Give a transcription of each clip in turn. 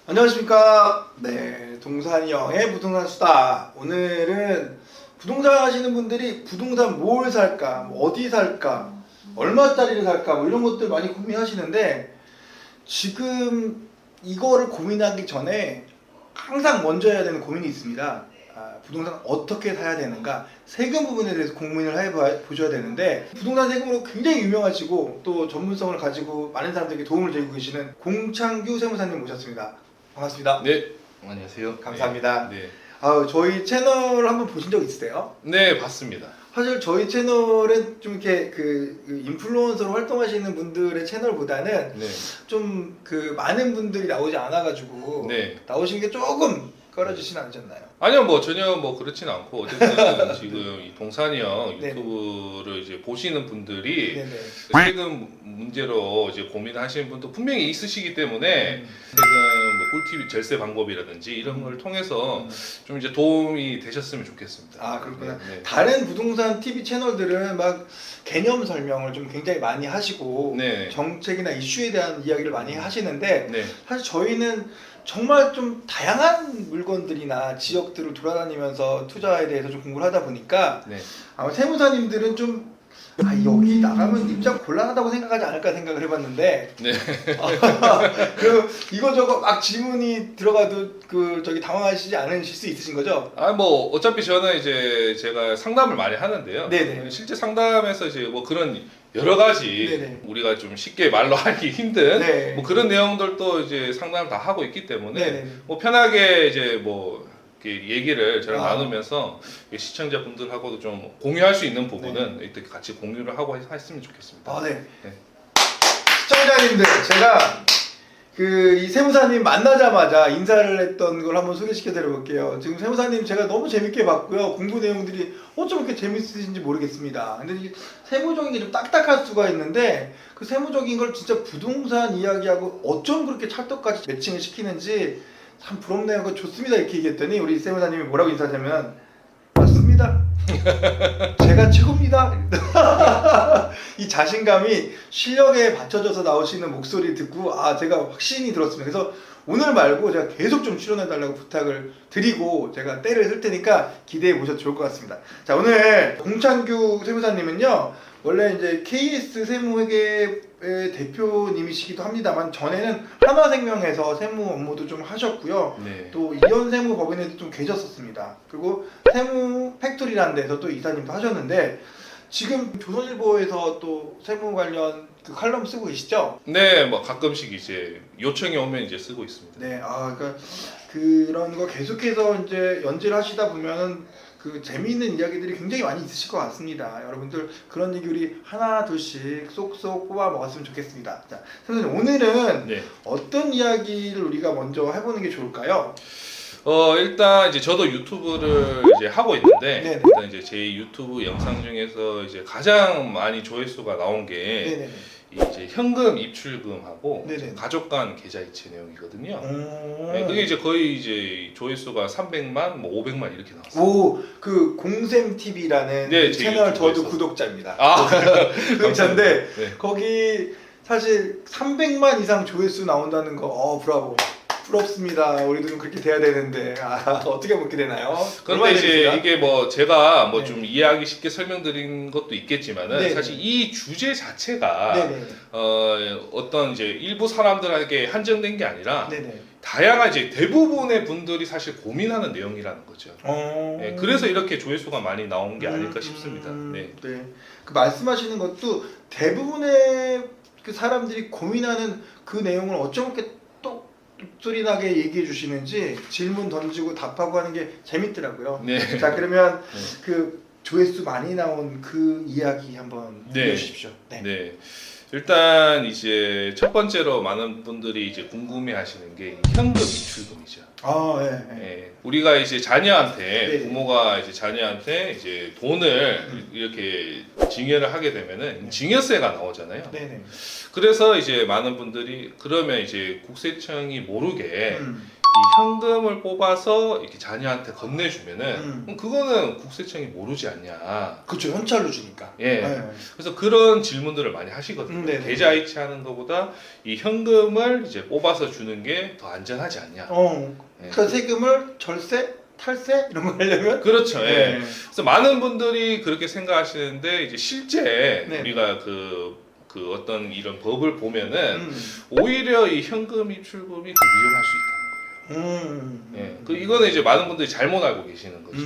안녕하십니까. 네, 동산이 형의 부동산 수다. 오늘은 부동산 하시는 분들이 부동산 뭘 살까, 뭐 어디 살까, 얼마짜리를 살까, 뭐 이런 것들 많이 고민하시는데, 지금 이거를 고민하기 전에 항상 먼저 해야 되는 고민이 있습니다. 부동산 어떻게 사야 되는가, 세금 부분에 대해서 고민을 해보셔야 되는데, 부동산 세금으로 굉장히 유명하시고 또 전문성을 가지고 많은 사람들에게 도움을 드리고 계시는 공창규 세무사님 모셨습니다. 반갑습니다. 네, 안녕하세요. 감사합니다. 네, 저희 채널 한번 보신 적 있으세요? 네, 봤습니다. 사실 저희 채널은 좀 이렇게 그 인플루언서로 활동하시는 분들의 채널보다는 네, 좀 그 많은 분들이 나오지 않아가지고 네. 나오신 게 조금 꺼려지진 않으셨나요? 아니요, 뭐 전혀 뭐 그렇진 않고 어쨌든 지금 이 동산이 형 네. 유튜브를 이제 보시는 분들이 네네. 세금 문제로 이제 고민하시는 분도 분명히 있으시기 때문에 세금 뭐 꿀팁 절세 방법이라든지 이런 걸 통해서 좀 이제 도움이 되셨으면 좋겠습니다. 아, 그렇구나. 네, 네. 다른 부동산 TV 채널들은 막 개념 설명을 좀 굉장히 많이 하시고 네. 정책이나 이슈에 대한 이야기를 많이 하시는데, 네. 사실 저희는 정말 좀 다양한 물건들이나 지역들을 돌아다니면서 투자에 대해서 좀 공부를 하다 보니까 네. 아마 세무사님들은 좀 여기 나가면 입장 곤란하다고 생각하지 않을까 생각을 해봤는데, 네. 그 이거저거 막 질문이 들어가도 그 저기 당황하시지 않으실 수 있으신 거죠? 아, 뭐 어차피 저는 이제 제가 상담을 많이 하는데요. 네네. 실제 상담에서 이제 뭐 그런 여러 가지 네네. 우리가 좀 쉽게 말로 하기 힘든 네. 뭐 그런 내용들도 이제 상담을 다 하고 있기 때문에 네네. 뭐 편하게 이제 뭐 이렇게 얘기를 저랑 아. 나누면서 시청자분들하고도 좀 공유할 수 있는 부분은 이렇게 같이 공유를 하고 했으면 좋겠습니다. 네. 네. 시청자님들, 제가 이 세무사님 만나자마자 인사를 했던 걸 한번 소개시켜 드려볼게요. 지금 세무사님 제가 너무 재밌게 봤고요. 공부 내용들이 어쩜 이렇게 재밌으신지 모르겠습니다. 근데 이 세무적인 게 좀 딱딱할 수가 있는데, 그 세무적인 걸 진짜 부동산 이야기하고 어쩜 그렇게 찰떡같이 매칭을 시키는지 참 부럽네요. 그거 좋습니다. 이렇게 얘기했더니 우리 세무사님이 뭐라고 인사하냐면, 맞습니다. 제가 최고입니다. 이 자신감이 실력에 받쳐져서 나오시는 목소리 듣고 제가 확신이 들었습니다. 그래서 오늘 말고 제가 계속 좀 출연해달라고 부탁을 드리고 제가 때를 쓸 테니까 기대해 보셔도 좋을 것 같습니다. 자, 오늘 공창규 세무사님은요, 원래 이제 KS 세무회계의 대표님이시기도 합니다만, 전에는 하나생명에서 세무 업무도 좀 하셨고요. 네. 또 이현세무법인에도 좀 계셨었습니다. 그리고 세무 팩토리라는 데서 또 이사님도 하셨는데, 지금 조선일보에서 또 세무 관련 그 칼럼 쓰고 계시죠? 네, 뭐 가끔씩 이제 요청이 오면 이제 쓰고 있습니다. 네, 그러니까 그런 거 계속해서 이제 연재를 하시다 보면은 그 재미있는 이야기들이 굉장히 많이 있으실 것 같습니다. 여러분들 그런 얘기 우리 하나 둘씩 쏙쏙 뽑아 먹었으면 좋겠습니다. 자, 선생님, 오늘은 네. 어떤 이야기를 우리가 먼저 해보는 게 좋을까요? 일단 이제 저도 유튜브를 이제 하고 있는데, 네네. 일단 이제 제 유튜브 영상 중에서 이제 가장 많이 조회수가 나온 게 네네. 이제 현금 입출금하고 네네. 가족 간 계좌 이체 내용이거든요. 오. 네, 그게 이제 거의 이제 조회수가 300만, 뭐 500만 이렇게 나왔어요. 그 공샘 TV라는 네, 제 채널 저도 유튜브에서. 구독자입니다. 아, 구독자인데 네. 거기 사실 300만 이상 조회수 나온다는 거, 브라보. 부럽습니다. 우리도 좀 그렇게 돼야 되는데 어떻게 그렇게 되나요? 그런데 이제 이게 뭐 제가 뭐 네. 좀 이해하기 쉽게 설명드린 것도 있겠지만은 네네. 사실 이 주제 자체가 네네. 어떤 이제 일부 사람들에게 한정된 게 아니라 네네. 다양한 이제 대부분의 분들이 사실 고민하는 내용이라는 거죠. 어... 네, 그래서 이렇게 조회수가 많이 나온 게 아닐까 싶습니다. 네. 네. 그 말씀하시는 것도 대부분의 그 사람들이 고민하는 그 내용을 어쩜 이렇게 또 소리 나게 얘기해 주시는지 질문 던지고 답하고 하는 게 재밌더라고요. 네. 자, 그러면 네. 그 조회수 많이 나온 그 이야기 한번 네. 해주십시오. 네. 네. 일단 이제 첫 번째로 많은 분들이 이제 궁금해하시는 게 현금 입출금이죠. 네. 예, 우리가 이제 자녀한테 네. 부모가 이제 자녀한테 이제 돈을 이렇게 증여를 하게 되면은 증여세가 나오잖아요. 네네. 그래서 이제 많은 분들이 그러면 이제 국세청이 모르게 이 현금을 뽑아서 이렇게 자녀한테 건네주면은 그럼 그거는 국세청이 모르지 않냐. 그렇죠. 현찰로 주니까. 예. 네. 그래서 그런 질문들을 많이 하시거든요. 네네. 계좌 이체하는 것보다 이 현금을 이제 뽑아서 주는 게 더 안전하지 않냐. 예. 그러니까 세금을 절세, 탈세 이런 거 하려면 그렇죠. 예. 네. 그래서 많은 분들이 그렇게 생각하시는데 이제 실제 네. 우리가 그 어떤 이런 법을 보면은 음. 오히려 이 현금 입출금이 더 위험할 수 있다는 거예요. 예. 그 이거는 이제 많은 분들이 잘못 알고 계시는 거죠.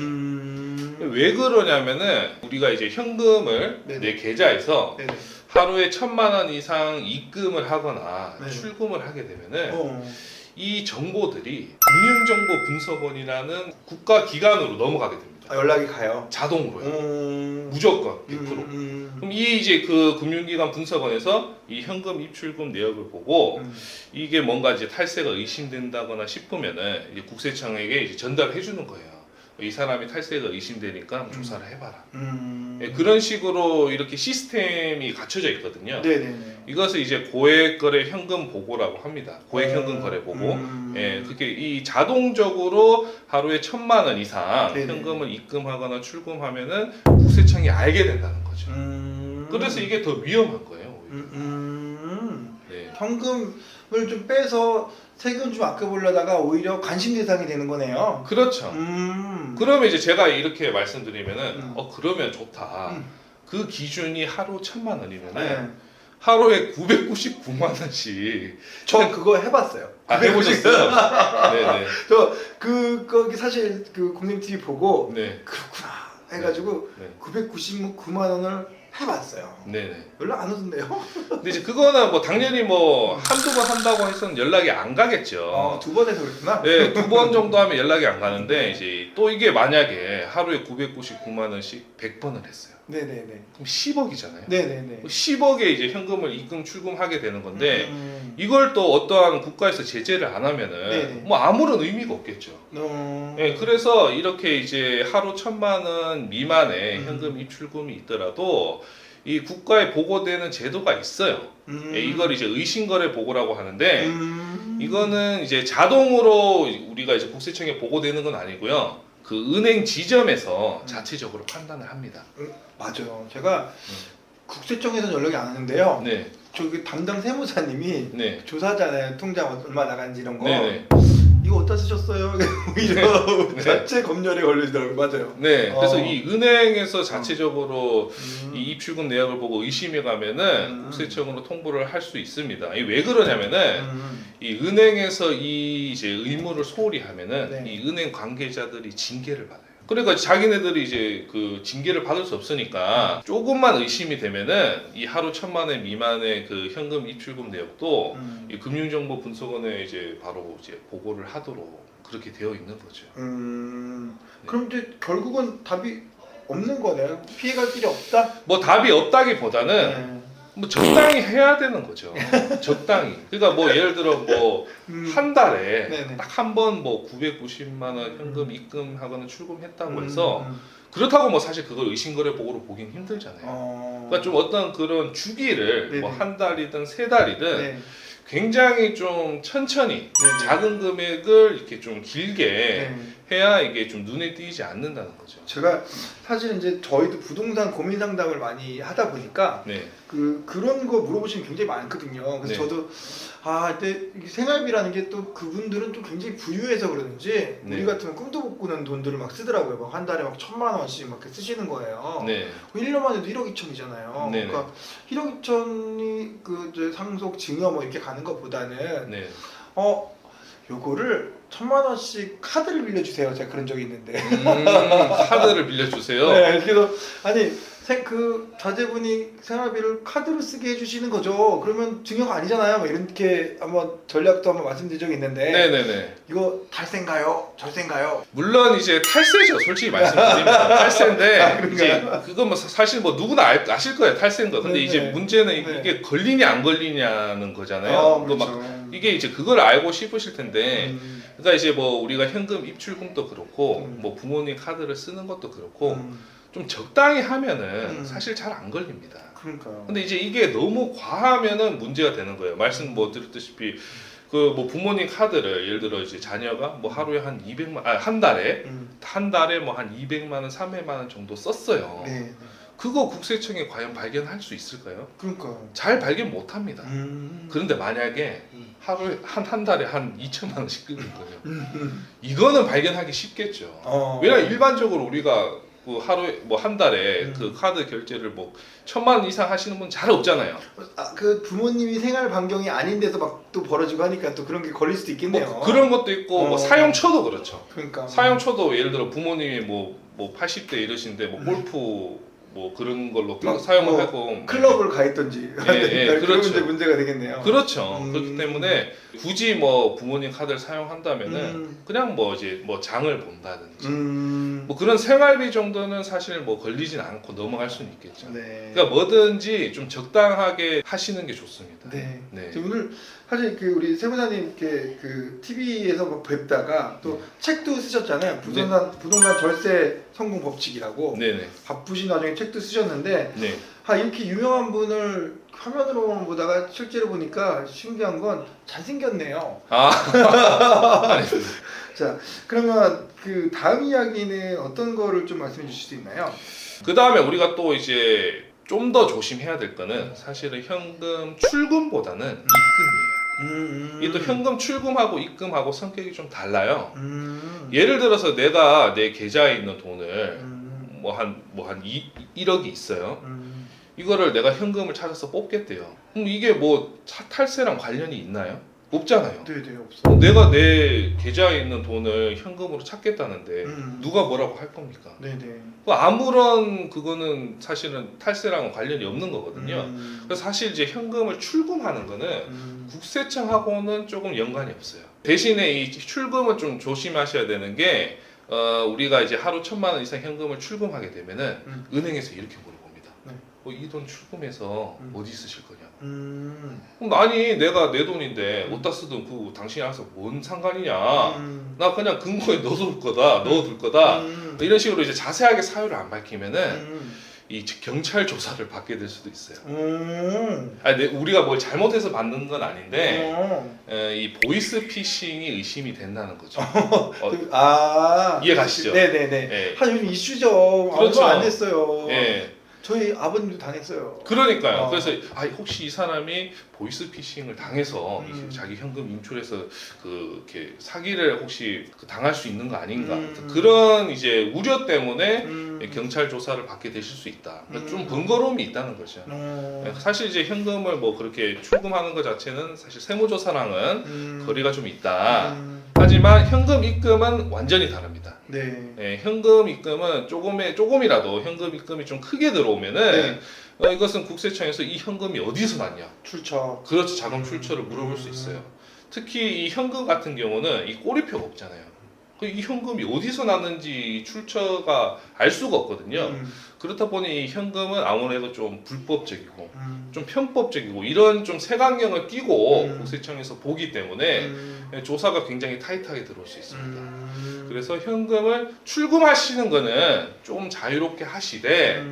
왜 그러냐면은 우리가 이제 현금을 네네. 내 계좌에서 네네. 하루에 1,000만 원 이상 입금을 하거나 네. 출금을 하게 되면은 어. 이 정보들이 금융정보분석원이라는 국가 기관으로 넘어가게 됩니다. 아, 연락이 가요. 자동으로요. 무조건 100%. 그럼 이 이제 그 금융기관 분석원에서 이 현금 입출금 내역을 보고 이게 뭔가 이제 탈세가 의심된다거나 싶으면은 이제 국세청에게 이제 전달해 주는 거예요. 이 사람이 탈세가 의심되니까 조사를 해봐라. 예, 그런 식으로 이렇게 시스템이 갖춰져 있거든요. 네네네. 이것을 이제 고액거래 현금 보고라고 합니다. 고액 현금 거래 보고. 예, 그게 이 자동적으로 하루에 1,000만 원 이상 네네. 현금을 입금하거나 출금하면은 국세청이 알게 된다는 거죠. 그래서 이게 더 위험한 거예요. 오히려. 네. 현금을 좀 빼서 세금 좀 아껴보려다가 오히려 관심 대상이 되는 거네요. 그렇죠. 그러면 이제 제가 이렇게 말씀드리면은 그러면 좋다. 그 기준이 하루 1,000만 원이면은 네. 하루에 999만 원씩. 저 그거 해봤어요. 해보셨어요? 네네. 거기 사실 그 국민 TV 보고 네. 그렇구나 해가지고 네. 999만 원을 해봤어요. 네네. 연락 안 오던데요? 근데 이제 그거는 뭐 당연히 뭐 한두 번 한다고 해서는 연락이 안 가겠죠. 2번 해서 그랬구나. 네, 2번 정도 하면 연락이 안 가는데 이제 또 이게 만약에 하루에 999만 원씩 100번을 했어요. 네네네. 그럼 10억이잖아요. 네네네. 10억에 이제 현금을 입금 출금하게 되는 건데 이걸 또 어떠한 국가에서 제재를 안 하면은 네네. 뭐 아무런 의미가 없겠죠. 예, 그래서 이렇게 이제 하루 1,000만 원 미만의 현금 입출금이 있더라도 이 국가에 보고되는 제도가 있어요. 예, 이걸 이제 의심거래 보고라고 하는데 이거는 이제 자동으로 우리가 이제 국세청에 보고되는 건 아니고요. 그 은행 지점에서 자체적으로 판단을 합니다. 맞아요. 제가 국세청에서 연락이 안 오는데요. 네, 저기 담당 세무사님이 네, 조사하잖아요. 통장 얼마 나간지 이런 거. 네, 이거 어디다 쓰셨어요? 오히려 네. 자체 검열에 걸리더라고요. 맞아요. 네. 그래서 이 은행에서 자체적으로 이 입출금 내역을 보고 의심이 가면은 국세청으로 통보를 할 수 있습니다. 이게 왜 그러냐면은 이 은행에서 이 이제 의무를 소홀히 하면은 네. 이 은행 관계자들이 징계를 받아요. 그러니까 자기네들이 이제 그 징계를 받을 수 없으니까 조금만 의심이 되면은 이 하루 1,000만 원 미만의 그 현금 입출금 내역도 이 금융정보 분석원에 이제 바로 이제 보고를 하도록 그렇게 되어 있는 거죠. 그럼 이제 결국은 답이 없는 거네요. 피해갈 길이 없다. 뭐 답이 없다기보다는 뭐 적당히 해야 되는 거죠. 적당히. 그러니까 뭐 예를 들어 뭐 한 달에 네네. 딱 한 번 뭐 990만 원 현금 입금하거나 출금했다고 해서 그렇다고 뭐 사실 그걸 의심거래 보고로 보긴 힘들잖아요. 그러니까 좀 어떤 그런 주기를 네네. 뭐 한 달이든 세 달이든 네. 굉장히 좀 천천히 네네. 작은 금액을 이렇게 좀 길게 네. 해야 이게 좀 눈에 띄지 않는다는 거죠. 제가 사실 이제 저희도 부동산 고민 상담을 많이 하다 보니까 네. 그런 거 물어보시면 굉장히 많거든요. 그래서 네. 저도 근데 이게 생활비라는 게 또 그분들은 좀 굉장히 부유해서 그러는지 네. 우리 같으면 꿈도 못 꾸는 돈들을 막 쓰더라고요. 막 한 달에 막 1,000만 원씩 막 이렇게 쓰시는 거예요. 네. 1년만 해도 1억 2천이잖아요. 네네. 그러니까 1억 2천이 그 이제 상속 증여 뭐 이렇게 가는 것보다는 네. 요거를 1,000만 원씩 카드를 빌려주세요. 제가 그런 적이 있는데. 카드를 빌려주세요. 네, 그래서 아니 그 자제분이 생활비를 카드로 쓰게 해주시는 거죠. 그러면 증여가 아니잖아요. 뭐 이렇게 한번 전략도 한번 말씀드린 적이 있는데 네네네. 이거 탈세인가요? 절세인가요? 물론 이제 탈세죠. 솔직히 말씀드리면 탈세인데 그런가요? 이제 그건 뭐 사실 뭐 누구나 아실 거예요. 탈세인 거. 근데 네네. 이제 문제는 네. 이게 걸리냐 안 걸리냐는 거잖아요. 또 그렇죠. 막 이게 이제 그걸 알고 싶으실 텐데 그러니까 이제 뭐 우리가 현금 입출금도 그렇고 뭐 부모님 카드를 쓰는 것도 그렇고 좀 적당히 하면은 사실 잘 안 걸립니다. 그러니까요. 근데 이제 이게 너무 과하면은 문제가 되는 거예요. 말씀 뭐 드렸다시피 그 뭐 부모님 카드를 예를 들어 이제 자녀가 뭐 하루에 한 200만 한 달에 뭐 한 200만 원, 300만 원 정도 썼어요. 네. 그거 국세청에 과연 발견할 수 있을까요? 그러니까. 잘 발견 못 합니다. 그런데 만약에 하루에 한 달에 한 2천만 원씩 끄는 거예요. 이거는 발견하기 쉽겠죠. 왜냐면 일반적으로 우리가 그 하루에 뭐 한 달에 그 카드 결제를 뭐 1,000만 원 이상 하시는 분 잘 없잖아요. 그 부모님이 생활 반경이 아닌 데서 막 또 벌어지고 하니까 또 그런 게 걸릴 수도 있겠네요. 뭐 그런 것도 있고 뭐 사용처도 그렇죠. 그러니까. 사용처도 예를 들어 부모님이 뭐 80대 이러신데 뭐 골프 뭐 그런 걸로 막 사용을 뭐 하고 클럽을 가했던지 그러면 그렇죠. 이제 문제가 되겠네요. 그렇죠. 그렇기 때문에 굳이 뭐 부모님 카드를 사용한다면은 그냥 뭐 이제 뭐 장을 본다든지 뭐 그런 생활비 정도는 사실 뭐 걸리진 않고 넘어갈 수는 있겠죠. 네. 그러니까 뭐든지 좀 적당하게 하시는 게 좋습니다. 네. 네. 오늘 사실 그 우리 세무사님께 그 TV에서 뵙다가 또 책도 쓰셨잖아요. 부동산 절세 성공 법칙이라고. 네네. 바쁘신 와중에 책도 쓰셨는데 네. 이렇게 유명한 분을 화면으로만 보다가 실제로 보니까 신기한 건 잘생겼네요. 자, 그러면 그 다음 이야기는 어떤 거를 좀 말씀해 주실 수 있나요? 그 다음에 우리가 또 이제 좀 더 조심해야 될 거는 사실은 현금 출금보다는 입금이에요. 이 또 현금 출금하고 입금하고 성격이 좀 달라요. 예를 들어서 내가 내 계좌에 있는 돈을 뭐 한 1억이 있어요. 이거를 내가 현금을 찾아서 뽑겠대요. 그럼 이게 뭐 탈세랑 관련이 있나요? 없잖아요. 네네, 없어. 내가 내 계좌에 있는 돈을 현금으로 찾겠다는데 누가 뭐라고 할 겁니까? 네네. 아무런 그거는 사실은 탈세랑은 관련이 없는 거거든요. 그래서 사실 이제 현금을 출금하는 거는 국세청하고는 조금 연관이 없어요. 대신에 이 출금은 좀 조심하셔야 되는 게 우리가 이제 하루 1,000만 원 이상 현금을 출금하게 되면은 은행에서 이렇게 물어봅니다. 네. 이 돈 출금해서 어디 쓰실 거냐? 그럼 아니 내가 내 돈인데 어디다 쓰든 그 당신이 알아서 뭔 상관이냐? 나 그냥 금고에 넣어둘 거다. 이런 식으로 이제 자세하게 사유를 안 밝히면은 이 경찰 조사를 받게 될 수도 있어요. 우리가 뭘 잘못해서 받는 건 아닌데 이 보이스 피싱이 의심이 된다는 거죠. 이해 가시죠? 네네네. 네. 요즘 이슈죠. 그렇죠. 아무도 안 했어요. 네. 저희 아버님도 당했어요. 그러니까요. 그래서 혹시 이 사람이 보이스 피싱을 당해서 자기 현금 인출해서 이렇게 사기를 혹시 당할 수 있는 거 아닌가? 그런 이제 우려 때문에 경찰 조사를 받게 되실 수 있다. 그러니까 좀 번거로움이 있다는 거죠. 사실 이제 현금을 뭐 그렇게 출금하는 것 자체는 사실 세무조사랑은 거리가 좀 있다. 하지만 현금 입금은 완전히 다릅니다. 네. 현금 입금은 조금이라도 현금 입금이 좀 크게 들어오면은 이것은 국세청에서 이 현금이 어디서 났냐? 출처. 그렇죠. 자금 출처를 물어볼 수 있어요. 특히 이 현금 같은 경우는 이 꼬리표가 없잖아요. 이 현금이 어디서 났는지 출처가 알 수가 없거든요. 그렇다 보니 이 현금은 아무래도 좀 불법적이고 좀 편법적이고 이런 좀 색안경을 끼고 국세청에서 보기 때문에 조사가 굉장히 타이트하게 들어올 수 있습니다. 그래서 현금을 출금하시는 거는 조금 자유롭게 하시되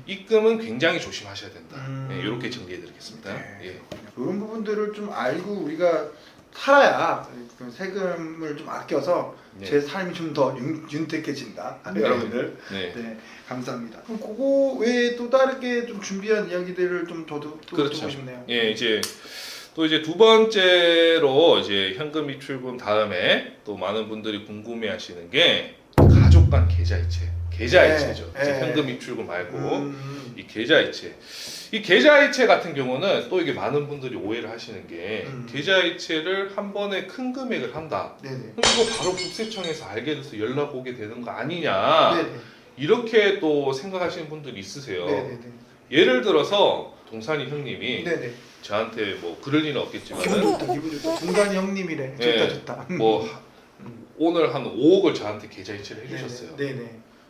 입금은 굉장히 조심하셔야 된다. 이렇게 정리해드리겠습니다. 예. 이런 부분들을 좀 알고 우리가 살아야 그 세금을 좀 아껴서 제 삶이 좀 더 윤택해진다. 여러분들. 네, 감사합니다. 그럼 그거 외에 또 다르게 좀 준비한 이야기들을 좀 더 그렇죠. 듣고 싶네요. 예, 이제 두 번째로 이제 현금 입출금 다음에 또 많은 분들이 궁금해하시는 게 가족 간 계좌이체죠. 현금 입출금 말고 이 계좌이체. 이 계좌이체 같은 경우는 또 이게 많은 분들이 오해를 하시는 게 계좌이체를 한 번에 큰 금액을 한다. 그럼 이거 바로 국세청에서 알게 돼서 연락 오게 되는 거 아니냐. 이렇게 또 생각하시는 분들이 있으세요. 예를 들어서 동산이 형님이 저한테 뭐 그럴 리는 없겠지만 기분 좋다. 동산이 형님이래. 좋다. 뭐 오늘 한 5억을 저한테 계좌이체를 해주셨어요.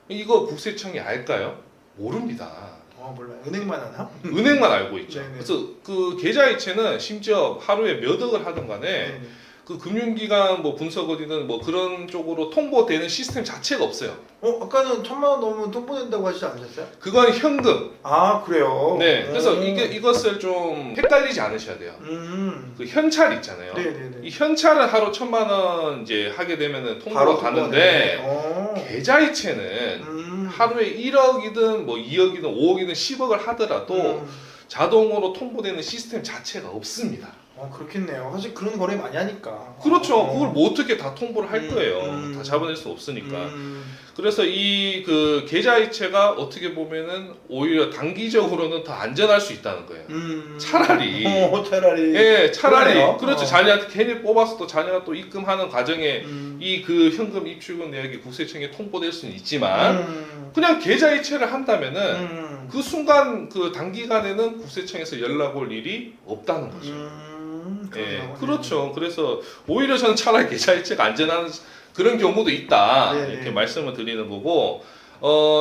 이거 국세청이 알까요? 모릅니다. 몰라요. 은행만 하나? 은행만 알고 있죠. 그래서 그 계좌이체는 심지어 하루에 몇 억을 하든 간에 그 금융기관 뭐 분석어디든 뭐 그런 쪽으로 통보되는 시스템 자체가 없어요. 아까는 1,000만 원 넘으면 통보된다고 하시지 않으셨어요? 그건 현금. 아 그래요? 네. 그래서 이것을 좀 헷갈리지 않으셔야 돼요. 그 현찰 있잖아요. 네네네. 이 현찰은 하루 1,000만 원 이제 하게 되면은 통보가 바로 가는데 계좌이체는 하루에 1억이든 뭐 2억이든 5억이든 10억을 하더라도 자동으로 통보되는 시스템 자체가 없습니다. 그렇겠네요. 사실 그런 거래 많이 하니까. 그렇죠. 그걸 뭐 어떻게 다 통보를 할 거예요. 다 잡아낼 수 없으니까. 그래서 이 그 계좌이체가 어떻게 보면은 오히려 단기적으로는 더 안전할 수 있다는 거예요. 차라리. 차라리. 예, 차라리. 그러네요. 그렇죠. 자녀한테 괜히 뽑아서 또 자녀가 또 입금하는 과정에 이 그 현금 입출금 내역이 국세청에 통보될 수는 있지만 그냥 계좌이체를 한다면은 그 순간 그 단기간에는 국세청에서 연락 올 일이 없다는 거죠. 예, 그렇죠. 그래서 오히려 저는 차라리 계좌이체가 안전한 그런 경우도 있다. 네네. 이렇게 말씀을 드리는 거고,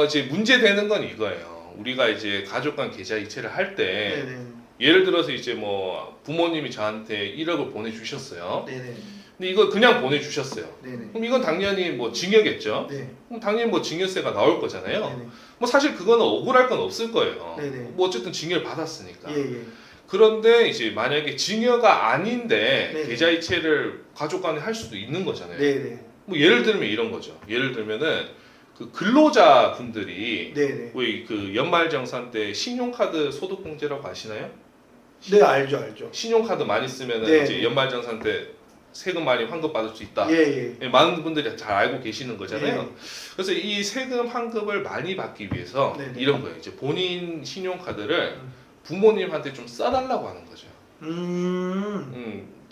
이제 문제되는 건 이거예요. 우리가 이제 가족 간 계좌이체를 할 때, 네네. 예를 들어서 이제 뭐 부모님이 저한테 1억을 보내주셨어요. 네네. 근데 이걸 그냥 보내주셨어요. 네네. 그럼 이건 당연히 뭐 증여겠죠. 네. 그럼 당연히 뭐 증여세가 나올 거잖아요. 네네. 뭐 사실 그거는 억울할 건 없을 거예요. 네네. 뭐 어쨌든 증여를 받았으니까. 예. 그런데 이제 만약에 증여가 아닌데 네네. 계좌이체를 가족 간에 할 수도 있는 거잖아요. 네네. 뭐 예를 들면 이런 거죠. 예를 들면은 그 근로자 분들이 네네. 왜 그 연말정산 때 신용카드 소득공제라고 아시나요? 네 알죠. 신용카드 많이 쓰면은 네. 이제 연말정산 때 세금 많이 환급 받을 수 있다. 예. 예, 많은 분들이 잘 알고 계시는 거잖아요. 네. 그래서 이 세금 환급을 많이 받기 위해서 네네. 이런 거예요. 이제 본인 신용카드를 부모님한테 좀 써달라고 하는 거죠.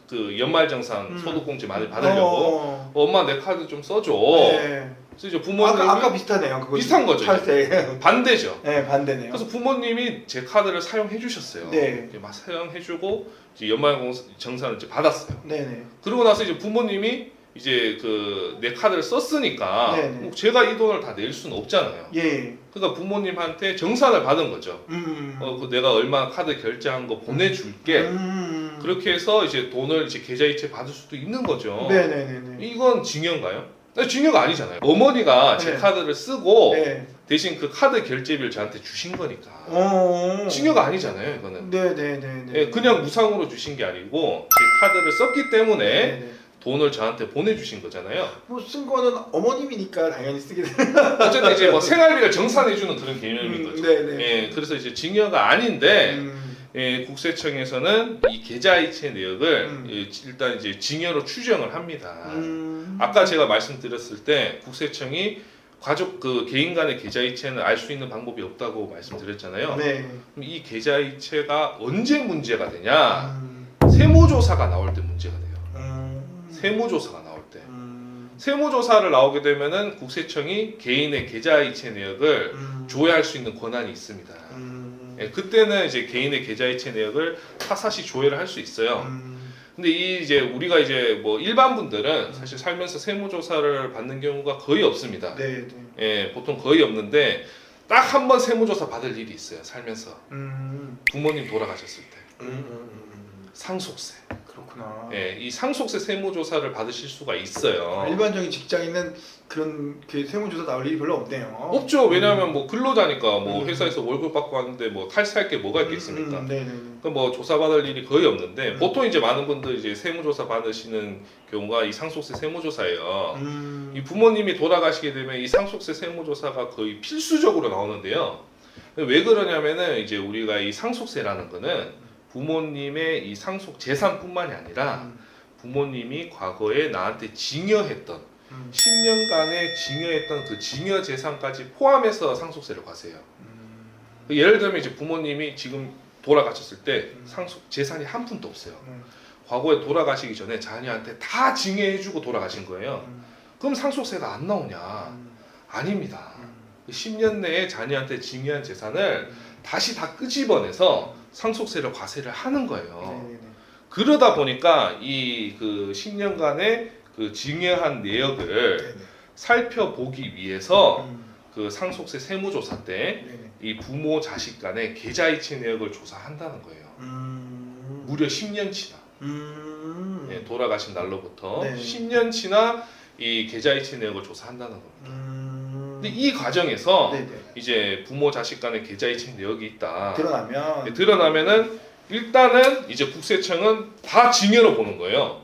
그 연말정산 소득공제 많이 받으려고 엄마 내 카드 좀 써줘. 네. 그래서 이제 부모님이 아까 비슷하네요. 그거 비슷한 거죠. 탈세. 반대죠. 네 반대네요. 그래서 부모님이 제 카드를 사용해 주셨어요. 네. 이렇게 막 사용해 주고 이제 연말정산을 이제 받았어요. 네네. 그러고 나서 이제 부모님이 이제 그 내 카드를 썼으니까 네네. 뭐 제가 이 돈을 다 낼 수는 없잖아요. 예. 그러니까 부모님한테 정산을 받은 거죠. 그 내가 얼마 카드 결제한 거 보내줄게. 그렇게 해서 이제 돈을 이제 계좌이체 받을 수도 있는 거죠. 네네네네. 이건 증여인가요? 증여가 아니잖아요. 어머니가 제 네. 카드를 쓰고 네. 대신 그 카드 결제비를 저한테 주신 거니까 어. 증여가 아니잖아요. 이거는 네네네네. 예, 그냥 무상으로 주신 게 아니고 제 카드를 썼기 때문에 네네. 돈을 저한테 보내주신 거잖아요. 뭐 쓴 거는 어머님이니까 당연히 쓰게 되는. 어쨌든 이제 뭐 생활비를 정산해주는 그런 개념인 거죠. 네네. 예, 그래서 이제 증여가 아닌데 예, 국세청에서는 이 계좌이체 내역을 일단 이제 증여로 추정을 합니다. 아까 제가 말씀드렸을 때 국세청이 가족 그 개인 간의 계좌이체는 알 수 있는 방법이 없다고 말씀드렸잖아요. 네. 그럼 이 계좌이체가 언제 문제가 되냐? 세무조사가 나올 때 문제가 돼요. 세무조사가 나올 때. 세무조사를 나오게 되면은 국세청이 개인의 계좌이체 내역을 조회할 수 있는 권한이 있습니다. 예, 그때는 이제 개인의 계좌이체 내역을 사사시 조회를 할 수 있어요. 근데 이 이제 우리가 이제 뭐 일반 분들은 사실 살면서 세무조사를 받는 경우가 거의 없습니다. 네. 예, 보통 거의 없는데 딱 한 번 세무조사 받을 일이 있어요. 살면서 부모님 돌아가셨을 때 상속세. 그렇구나. 예, 이 상속세 세무조사를 받으실 수가 있어요. 일반적인 직장인은 그런 그 세무조사 나올 일이 별로 없네요. 없죠. 왜냐하면 뭐 근로자니까 뭐 회사에서 월급 받고 하는데 뭐 탈세할 게 뭐가 있겠습니까? 네네. 그 뭐 조사받을 일이 거의 없는데 보통 이제 많은 분들 이제 세무조사 받으시는 경우가 이 상속세 세무조사예요. 이 부모님이 돌아가시게 되면 이 상속세 세무조사가 거의 필수적으로 나오는데요. 왜 그러냐면은 이제 우리가 이 상속세라는 거는 부모님의 이 상속 재산뿐만이 아니라 부모님이 과거에 나한테 증여했던 10년간의 증여했던 그 증여 재산까지 포함해서 상속세를 과세요. 예를 들면 이제 부모님이 지금 돌아가셨을 때 상속 재산이 한 푼도 없어요. 과거에 돌아가시기 전에 자녀한테 다 증여해주고 돌아가신 거예요. 그럼 상속세가 안 나오냐? 아닙니다. 10년 내에 자녀한테 증여한 재산을 다시 다 끄집어내서 상속세를 과세를 하는 거예요. 네네네. 그러다 보니까 이 그 10년간의 그 증여한 내역을 네네. 살펴보기 위해서 그 상속세 세무조사 때 네네. 이 부모 자식 간의 계좌이체 내역을 조사한다는 거예요. 무려 10년치나. 예, 돌아가신 날로부터 네. 10년치나 이 계좌이체 내역을 조사한다는 겁니다. 근데 이 과정에서 네네. 이제 부모 자식 간의 계좌이체 내역이 있다. 드러나면 예, 드러나면은 일단은 이제 국세청은 다 징여로 보는 거예요.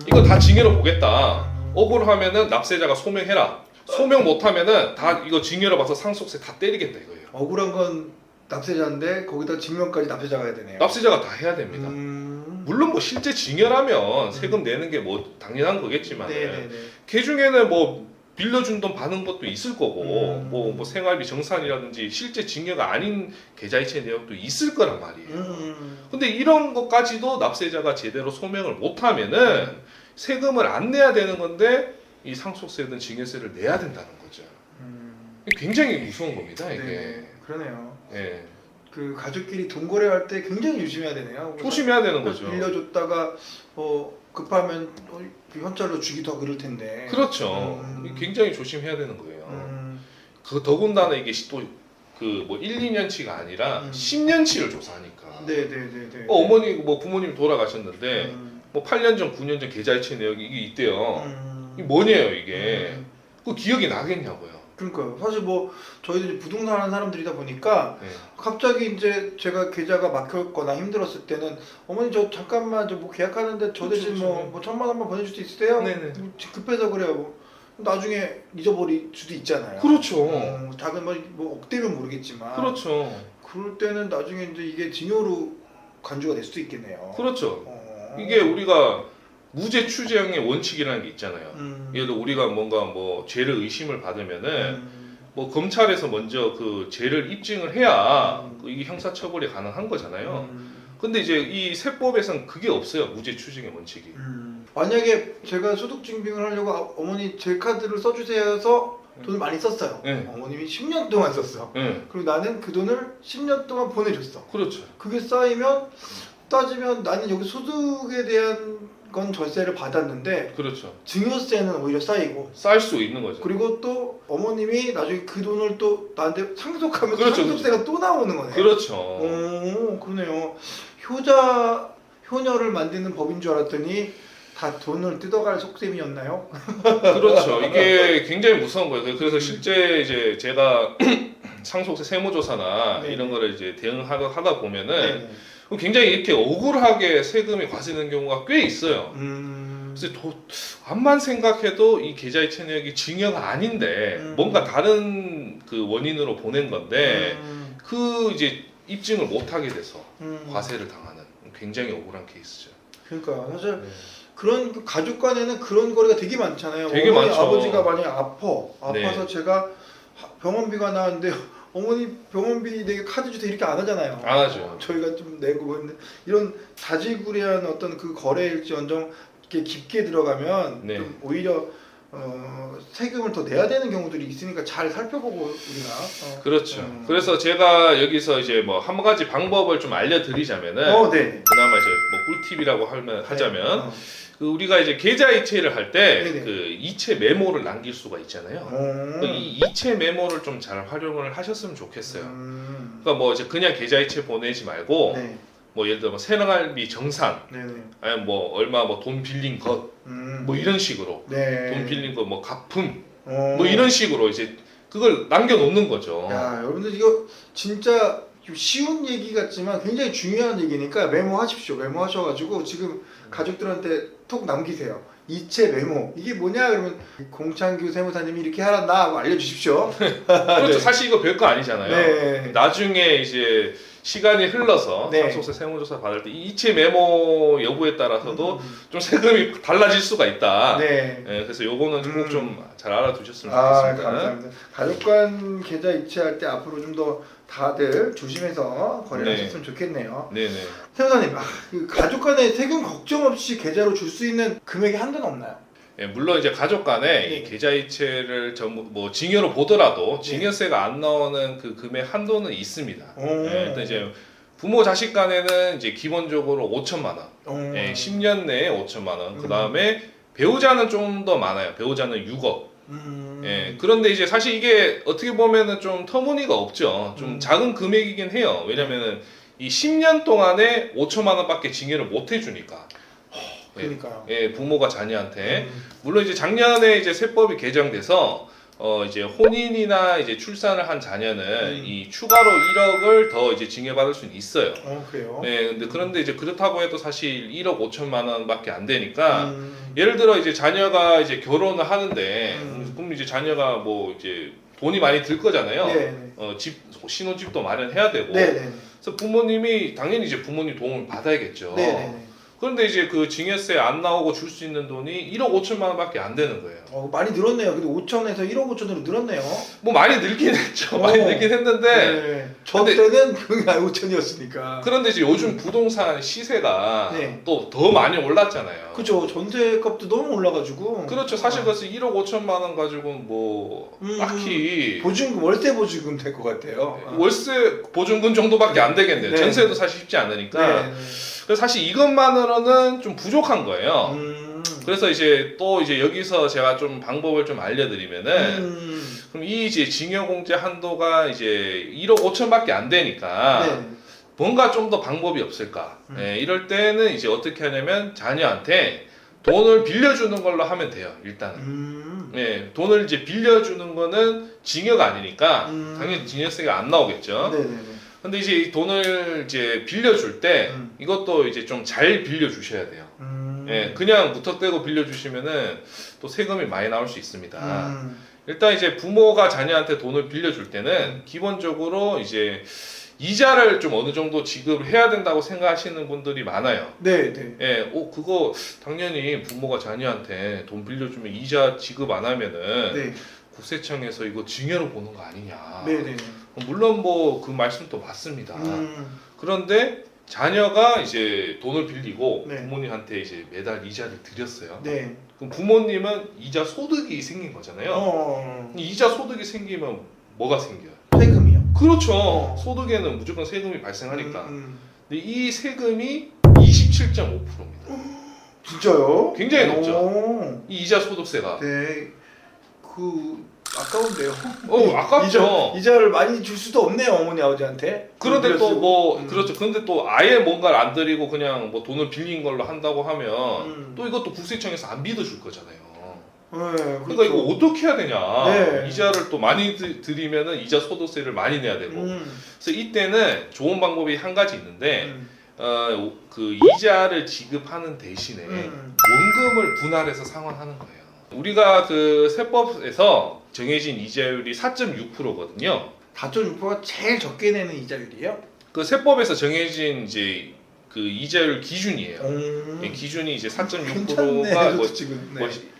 이거 다 징여로 보겠다. 억울하면은 납세자가 소명해라. 소명 못하면은 다 이거 징여로 봐서 상속세 다 때리겠다 이거예요. 억울한 건 납세자인데 거기다 증명까지 납세자가 해야 되네요. 납세자가 다 해야 됩니다. 물론 뭐 실제 징여라면 세금 내는 게 뭐 당연한 거겠지만 네네네. 그 중에는 뭐 빌려준 돈 받는 것도 있을 거고 뭐 생활비 정산이라든지 실제 징여가 아닌 계좌이체 내역도 있을 거란 말이에요. 근데 이런 것까지도 납세자가 제대로 소명을 못하면은 세금을 안 내야 되는 건데 이 상속세든 징여세를 내야 된다는 거죠. 굉장히 무서운 겁니다 이게. 네, 그러네요. 예. 그 가족끼리 돈 거래할 때 굉장히 조심해야 되네요. 조심해야 되는 거죠. 빌려줬다가 급하면 그 현찰로 주기도 하고 그럴 텐데. 그렇죠. 굉장히 조심해야 되는 거예요. 그 더군다나 이게 또 그 뭐 1, 2년치가 아니라 10년치를 조사하니까. 네네네네. 어머니 뭐 부모님 돌아가셨는데 뭐 8년 전, 9년 전 계좌이체 내역이 이게 있대요. 이게 뭐냐요 이게? 그 기억이 나겠냐고요. 그러니까요. 사실 뭐 저희도 이제 부동산 하는 사람들이다 보니까 네. 갑자기 이제 제가 계좌가 막혔거나 힘들었을 때는 어머니 저 잠깐만 저 뭐 계약하는데 저 대신 그렇죠, 뭐 1,000만 원만 보내줄 수 있으세요? 네네. 급해서 그래요. 나중에 잊어버릴 수도 있잖아요. 그렇죠. 작은 뭐 억대면 모르겠지만. 그렇죠. 그럴 때는 나중에 이제 이게 징여로 간주가 될 수도 있겠네요. 그렇죠. 이게 우리가 무죄 추정의 원칙이라는 게 있잖아요. 예를 들어 우리가 뭔가 뭐 죄를 의심을 받으면은 뭐 검찰에서 먼저 그 죄를 입증을 해야 이게 형사처벌이 가능한 거잖아요. 근데 이제 이 세법에서는 그게 없어요. 무죄 추정의 원칙이. 만약에 제가 소득 증빙을 하려고 어머니 제 카드를 써주세요 해서 돈을 많이 썼어요. 네. 어머님이 10년 동안 썼어. 네. 그리고 나는 그 돈을 10년 동안 보내줬어. 그렇죠. 그게 쌓이면 따지면 나는 여기 소득에 대한 건 절세를 받았는데 그렇죠. 증여세는 오히려 쌓이고 쌓일 수 있는 거죠. 그리고 또 어머님이 나중에 그 돈을 또 나한테 상속하면 그렇죠, 상속세가 또 나오는 거네. 그렇죠. 오, 그러네요. 효녀를 만드는 법인 줄 알았더니 다 돈을 뜯어갈 속셈이었나요? 그렇죠. 이게 굉장히 무서운 거예요. 그래서 실제 이제 제가 상속세 세무조사나 네. 이런 거를 이제 대응하다 보면은 네. 굉장히 이렇게 억울하게 세금이 과세되는 경우가 꽤 있어요. 그래서 암만 생각해도 이 계좌이체 내역이 증여가 아닌데 뭔가 다른 그 원인으로 보낸 건데 그 이제 입증을 못하게 돼서 과세를 당하는 굉장히 억울한 케이스죠. 그러니까 사실 네. 그런 그 가족 간에는 그런 거리가 되게 많잖아요. 되게 어머니 많죠. 아버지가 만약 아파서 네. 제가 병원비가 나왔는데 어머니 병원비 내게 카드 주세요 이렇게 안 하잖아요. 안 하죠. 저희가 좀 내고 근데 이런 자질구레한 어떤 그 거래일지언정 이렇게 깊게 들어가면 네. 좀 오히려 세금을 더 내야 되는 경우들이 있으니까 잘 살펴보고 우리가 그렇죠. 그래서 제가 여기서 이제 뭐 한 가지 방법을 좀 알려드리자면은 네. 그나마 이제 뭐 꿀팁이라고 하자면 그 우리가 이제 계좌 이체를 할 때 네네. 그 이체 메모를 남길 수가 있잖아요. 이 이체 메모를 좀 잘 활용을 하셨으면 좋겠어요. 그러니까 뭐 이제 그냥 계좌 이체 보내지 말고 네. 뭐 예를 들어 뭐 생활비 정산 네네. 아니면 뭐 얼마 뭐 돈 빌린 것 뭐 이런 식으로 네. 돈 빌린 거 뭐 갚음 뭐 이런 식으로 이제 그걸 남겨놓는 거죠. 야, 여러분들 이거 진짜 좀 쉬운 얘기 같지만 굉장히 중요한 얘기니까 메모하십시오. 메모하셔가지고 지금 가족들한테 톡 남기세요. 이체 메모 이게 뭐냐 그러면 공창규 세무사님이 이렇게 하란다 하고 알려주십시오. 그렇죠. 네. 사실 이거 별거 아니잖아요. 네. 나중에 이제 시간이 흘러서 네. 상속세 세무조사 받을 때 이 이체 메모 여부에 따라서도 좀 세금이 달라질 수가 있다. 네. 네, 그래서 요거는 꼭 좀 잘 알아두셨으면 아, 좋겠습니다. 감사합니다. 가족 간 계좌 이체할 때 앞으로 좀 더 다들 조심해서 거래를 네. 하셨으면 좋겠네요. 네네. 세무사님, 그 가족 간에 세금 걱정 없이 계좌로 줄 수 있는 금액이 한도는 없나요? 예, 물론 이제 가족 간에 네. 이 계좌 이체를 전부 뭐 징여로 보더라도 징여세가 안 나오는 그 금액 한도는 있습니다. 예, 일단 이제 부모 자식 간에는 이제 기본적으로 5천만 원, 예, 10년 내에 5천만 원. 그 다음에 배우자는 좀 더 많아요. 배우자는 6억. 예, 그런데 이제 사실 이게 어떻게 보면은 좀 터무니가 없죠. 좀 작은 금액이긴 해요. 왜냐면은 이 10년 동안에 5천만 원밖에 징여를 못 해주니까. 그러니까요. 예, 부모가 자녀한테. 물론 이제 작년에 이제 세법이 개정돼서 이제 혼인이나 이제 출산을 한 자녀는 이 추가로 1억을 더 이제 징여받을 수는 있어요. 그래요? 네, 그런데 이제 그렇다고 해도 사실 1억 5천만 원밖에 안 되니까 예를 들어 이제 자녀가 이제 결혼을 하는데 그럼 이제 자녀가 뭐 이제 돈이 많이 들 거잖아요. 네. 집 신혼집도 마련해야 되고. 네. 그래서 부모님이 당연히 이제 부모님 도움을 받아야겠죠. 네. 그런데 이제 그 징여세 안 나오고 줄 수 있는 돈이 1억 5천만 원밖에 안 되는 거예요. 많이 늘었네요. 근데 5천에서 1억 5천으로 늘었네요. 뭐 많이 늘긴 했죠. 많이 늘긴 했는데 네. 저 때는 그게 5천이었으니까. 그런데 이제 요즘 부동산 시세가 네. 또 더 많이 올랐잖아요. 그죠. 전세값도 너무 올라가지고. 그렇죠. 사실 그래서 1억 5천만 원 가지고는 뭐 딱히 보증금, 월세 보증금 될 것 같아요. 월세 보증금 정도밖에 안 되겠네요. 네. 전세도 사실 쉽지 않으니까. 네. 그래서 사실 이것만으로는 좀 부족한 거예요. 그래서 이제 또 이제 여기서 제가 좀 방법을 좀 알려드리면은 그럼 이 이제 징여공제 한도가 이제 1억 5천밖에 안 되니까 네. 뭔가 좀 더 방법이 없을까? 네, 이럴 때는 이제 어떻게 하냐면 자녀한테 돈을 빌려주는 걸로 하면 돼요. 일단은. 네, 돈을 이제 빌려주는 거는 징여가 아니니까 당연히 징여세가 안 나오겠죠. 네네네. 근데 이제 이 돈을 이제 빌려줄 때 이것도 이제 좀 잘 빌려주셔야 돼요. 예, 그냥 무턱대고 빌려주시면은 또 세금이 많이 나올 수 있습니다. 일단 이제 부모가 자녀한테 돈을 빌려줄 때는 기본적으로 이제 이자를 좀 어느 정도 지급을 해야 된다고 생각하시는 분들이 많아요. 네. 예, 그거 당연히 부모가 자녀한테 돈 빌려주면 이자 지급 안 하면은 네. 국세청에서 이거 징여로 보는 거 아니냐. 네네. 물론 뭐 그 말씀도 맞습니다. 그런데 자녀가 이제 돈을 빌리고 네. 부모님한테 이제 매달 이자를 드렸어요. 네. 그럼 부모님은 이자 소득이 생긴 거잖아요. 이자 소득이 생기면 뭐가 생겨요? 세금이요. 그렇죠. 소득에는 무조건 세금이 발생하니까. 근데 이 세금이 27.5%입니다. 진짜요? 굉장히 높죠. 이 이자 소득세가. 네. 아까운데요. 아깝죠. 이자를 많이 줄 수도 없네요, 어머니 아버지한테. 그런데 또 뭐 그렇죠. 그런데 또 아예 뭔가를 안 드리고 그냥 뭐 돈을 빌린 걸로 한다고 하면 또 이것도 국세청에서 안 믿어줄 거잖아요. 네, 그러니까 이거 어떻게 해야 되냐? 네. 이자를 또 많이 드리면은 이자 소득세를 많이 내야 되고. 그래서 이때는 좋은 방법이 한 가지 있는데 그 이자를 지급하는 대신에 원금을 분할해서 상환하는 거예요. 우리가 그 세법에서 정해진 이자율이 4.6%거든요. 4.6%가 제일 적게 내는 이자율이에요? 그 세법에서 정해진 이제 그 이자율 기준이에요. 기준이 이제 4.6%가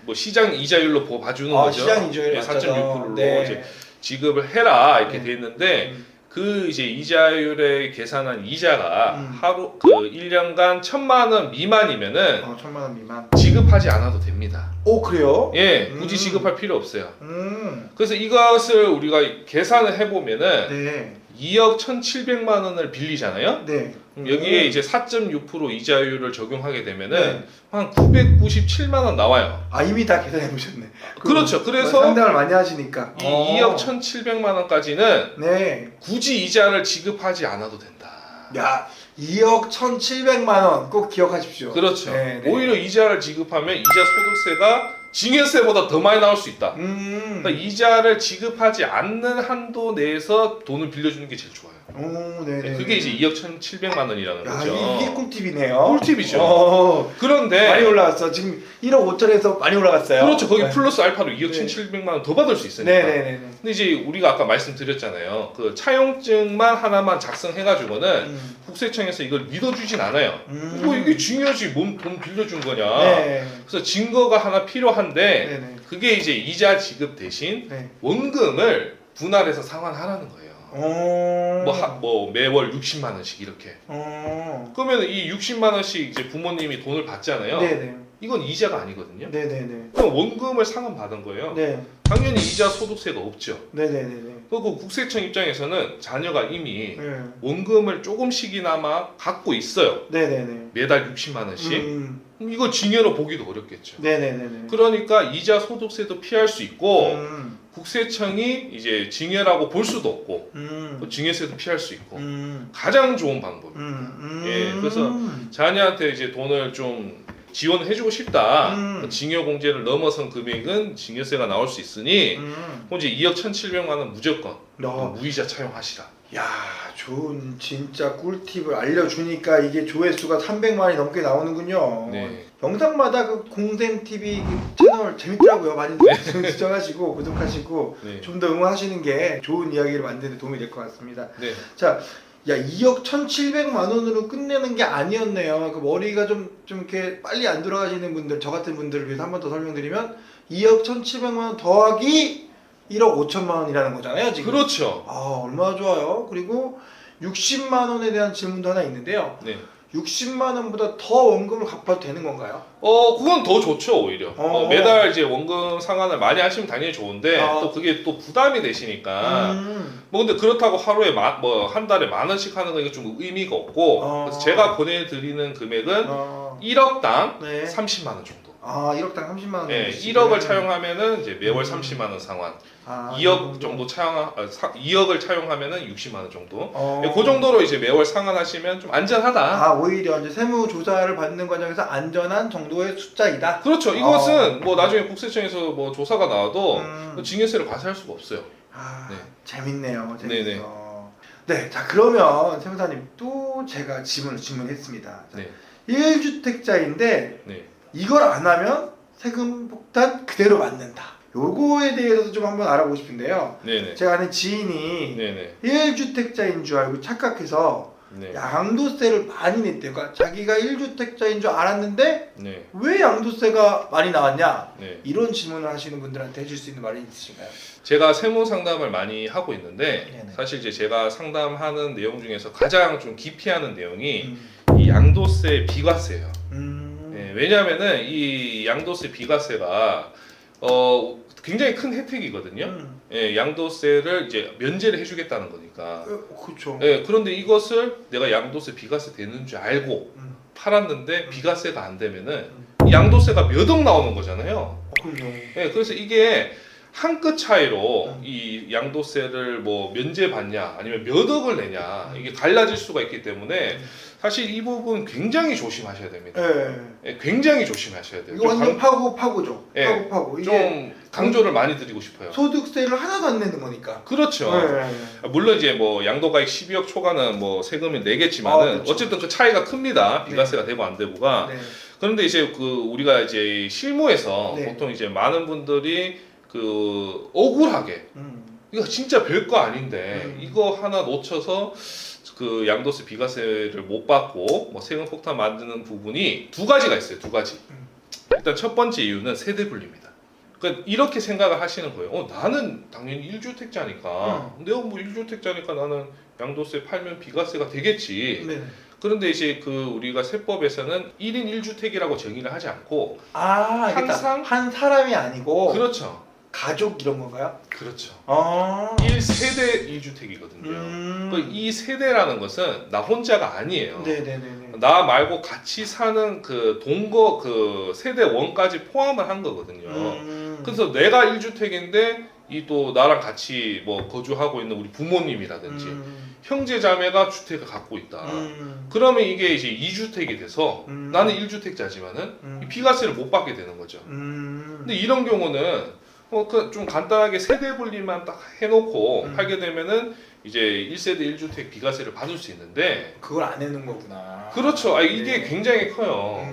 뭐 시장 이자율로 봐주는 거죠. 시장 이자율 4.6%로 네. 이제 지급을 해라 이렇게 돼 있는데 그 이제 이자율에 계산한 이자가 하루 그 1년간 1,000만 원 미만이면은 1,000만 원 미만. 지급하지 않아도 됩니다. 오, 그래요? 예, 굳이 지급할 필요 없어요. 그래서 이것을 우리가 계산을 해보면은 네. 2억 1,700만 원을 빌리잖아요. 네. 그럼 여기에 이제 4.6% 이자율을 적용하게 되면은 한 997만 원 나와요. 이미 다 계산해 보셨네. 그렇죠. 그래서 상담을 많이 하시니까. 이 2억 1,700만 원까지는 네. 굳이 이자를 지급하지 않아도 된다. 야, 2억 1,700만 원 꼭 기억하십시오. 그렇죠. 네. 오히려 이자를 지급하면 이자 소득세가 징여세보다 더 많이 나올 수 있다. 그러니까 이자를 지급하지 않는 한도 내에서 돈을 빌려주는 게 제일 좋아요. 네네. 그게 이제 2억 1,700만 원이라는 거죠. 이게 꿀팁이네요. 꿀팁이죠. 그런데 많이 올라갔어. 지금 1억 5천에서 많이 올라갔어요. 그렇죠. 거기 플러스 알파로 2억 1,700만 원 더 받을 수 있으니까. 네네네. 근데 이제 우리가 아까 말씀드렸잖아요. 그 차용증만 하나만 작성해가지고는 국세청에서 이걸 믿어주진 않아요. 뭐 이게 징여지 뭔 돈 빌려준 거냐. 네. 그래서 증거가 하나 필요한데 네네. 그게 이제 이자 지급 대신 네. 원금을 분할해서 상환하라는 거예요. 뭐 매월 60만 원씩 이렇게. 그러면 이 60만 원씩 이제 부모님이 돈을 받잖아요. 네네. 이건 이자가 아니거든요. 네네네. 그럼 원금을 상환 받은 거예요. 네. 당연히 이자 소득세가 없죠. 네네네. 그리고 국세청 입장에서는 자녀가 이미 네. 원금을 조금씩이나마 갖고 있어요. 네네네. 매달 60만 원씩. 그럼 이거 징여로 보기도 어렵겠죠. 네네네. 그러니까 이자 소득세도 피할 수 있고 국세청이 이제 징여라고 볼 수도 없고 징여세도 피할 수 있고 가장 좋은 방법. 예, 그래서 자녀한테 이제 돈을 좀 지원을 해주고 싶다. 음. 징여공제를 넘어선 금액은 징여세가 나올 수 있으니 이제 2억 1,700만 원 무조건 무이자 차용하시라. 야, 좋은 진짜 꿀팁을 알려주니까 이게 조회수가 300만이 넘게 나오는군요. 네. 영상마다 그 공샘TV 채널 재밌더라고요. 많이 시청하시고 구독하시고 네. 좀 더 응원하시는 게 좋은 이야기를 만드는 데 도움이 될 것 같습니다. 네. 자, 야 2억 1,700만 원으로 끝내는 게 아니었네요. 그 머리가 좀 이렇게 빨리 안 돌아가시는 분들, 저 같은 분들을 위해서 한 번 더 설명드리면 2억 1,700만 원 더하기 1억 5천만 원이라는 거잖아요, 지금. 그렇죠. 아, 얼마나 좋아요. 그리고 60만 원에 대한 질문도 하나 있는데요. 네. 60만 원보다 더 원금을 갚아도 되는 건가요? 그건 더 좋죠, 오히려. 매달 이제 원금 상환을 많이 하시면 당연히 좋은데, 또 그게 또 부담이 되시니까. 뭐 근데 그렇다고 하루에 뭐 한 달에 10,000원씩 하는 거 이거 좀 의미가 없고, 그래서 제가 보내드리는 금액은 1억당 네. 30만 원 정도. 아, 1억당 30만 원. 네, 1억을 차용하면은 이제 매월 30만 원 상환. 2억 정도 2억을 차용하면은 60만 원 정도. 그 정도로 이제 매월 상환하시면 좀 안전하다. 아, 오히려 이제 세무 조사를 받는 과정에서 안전한 정도의 숫자이다. 그렇죠. 이것은 뭐 나중에 국세청에서 뭐 조사가 나와도 징여세를 과세할 수가 없어요. 아, 네. 재밌네요. 네네. 재밌어. 네, 자 그러면 세무사님 또 제가 질문했습니다. 자, 네. 1주택자인데 네. 이걸 안 하면 세금 폭탄 그대로 맞는다. 요거에 대해서도 좀 한번 알아보고 싶은데요. 네네. 제가 아는 지인이 네네. 1주택자인 줄 알고 착각해서 네. 양도세를 많이 냈대요. 그러니까 자기가 1주택자인 줄 알았는데 네. 왜 양도세가 많이 나왔냐? 네. 이런 질문을 하시는 분들한테 해줄 수 있는 말이 있으신가요? 제가 세무 상담을 많이 하고 있는데 네네. 사실 이제 제가 상담하는 내용 중에서 가장 좀 기피하는 내용이 이 양도세 비과세예요. 네, 왜냐하면은 이 양도세 비과세가 굉장히 큰 혜택이거든요. 예, 양도세를 이제 면제를 해주겠다는 거니까. 그렇죠. 예, 그런데 이것을 내가 양도세 비과세 되는 줄 알고 팔았는데 비과세가 안 되면은 양도세가 몇 억 나오는 거잖아요. 그럼요. 예, 그래서 이게 한 끗 차이로 이 양도세를 뭐 면제받냐 아니면 몇 억을 내냐 이게 갈라질 수가 있기 때문에 사실 이 부분 굉장히 조심하셔야 됩니다. 예, 굉장히 조심하셔야 돼요. 이거 완전 파고죠. 예, 파고. 이게 좀 강조를 많이 드리고 싶어요. 소득세를 하나도 안 내는 거니까. 그렇죠. 네. 물론 이제 뭐 양도가액 12억 초과는 뭐 세금을 내겠지만은 그렇죠. 어쨌든 그 차이가 큽니다. 비과세가 되고 안 되고가. 네. 그런데 이제 그 우리가 이제 실무에서 네. 보통 이제 많은 분들이 그 억울하게 이거 진짜 별거 아닌데 이거 하나 놓쳐서 그 양도세 비과세를 못 받고 뭐 세금 폭탄 만드는 부분이 두 가지가 있어요. 두 가지. 일단 첫 번째 이유는 세대 분리입니다. 그러니까 이렇게 생각을 하시는 거예요. 나는 당연히 1주택자니까 내가 뭐 1주택자니까 나는 양도세 팔면 비과세가 되겠지. 네. 그런데 이제 그 우리가 세법에서는 1인 1주택이라고 정의를 하지 않고 항상 한 사람이 아니고 그렇죠. 가족 이런 건가요? 그렇죠. 1세대 1주택이거든요. 이 세대라는 것은 나 혼자가 아니에요. 네네네. 나 말고 같이 사는 그 동거 그 세대 원까지 포함을 한 거거든요. 그래서 내가 1주택인데 이 또 나랑 같이 뭐 거주하고 있는 우리 부모님이라든지 형제 자매가 주택을 갖고 있다. 그러면 이게 이제 2주택이 돼서 나는 1주택자지만은 비과세를 못 받게 되는 거죠. 근데 이런 경우는 좀 간단하게 세대 분리만 딱 해놓고 팔게 되면은 이제 1세대 1주택 비과세를 받을 수 있는데 그걸 안 해놓은 거구나. 그렇죠. 이게 굉장히 커요.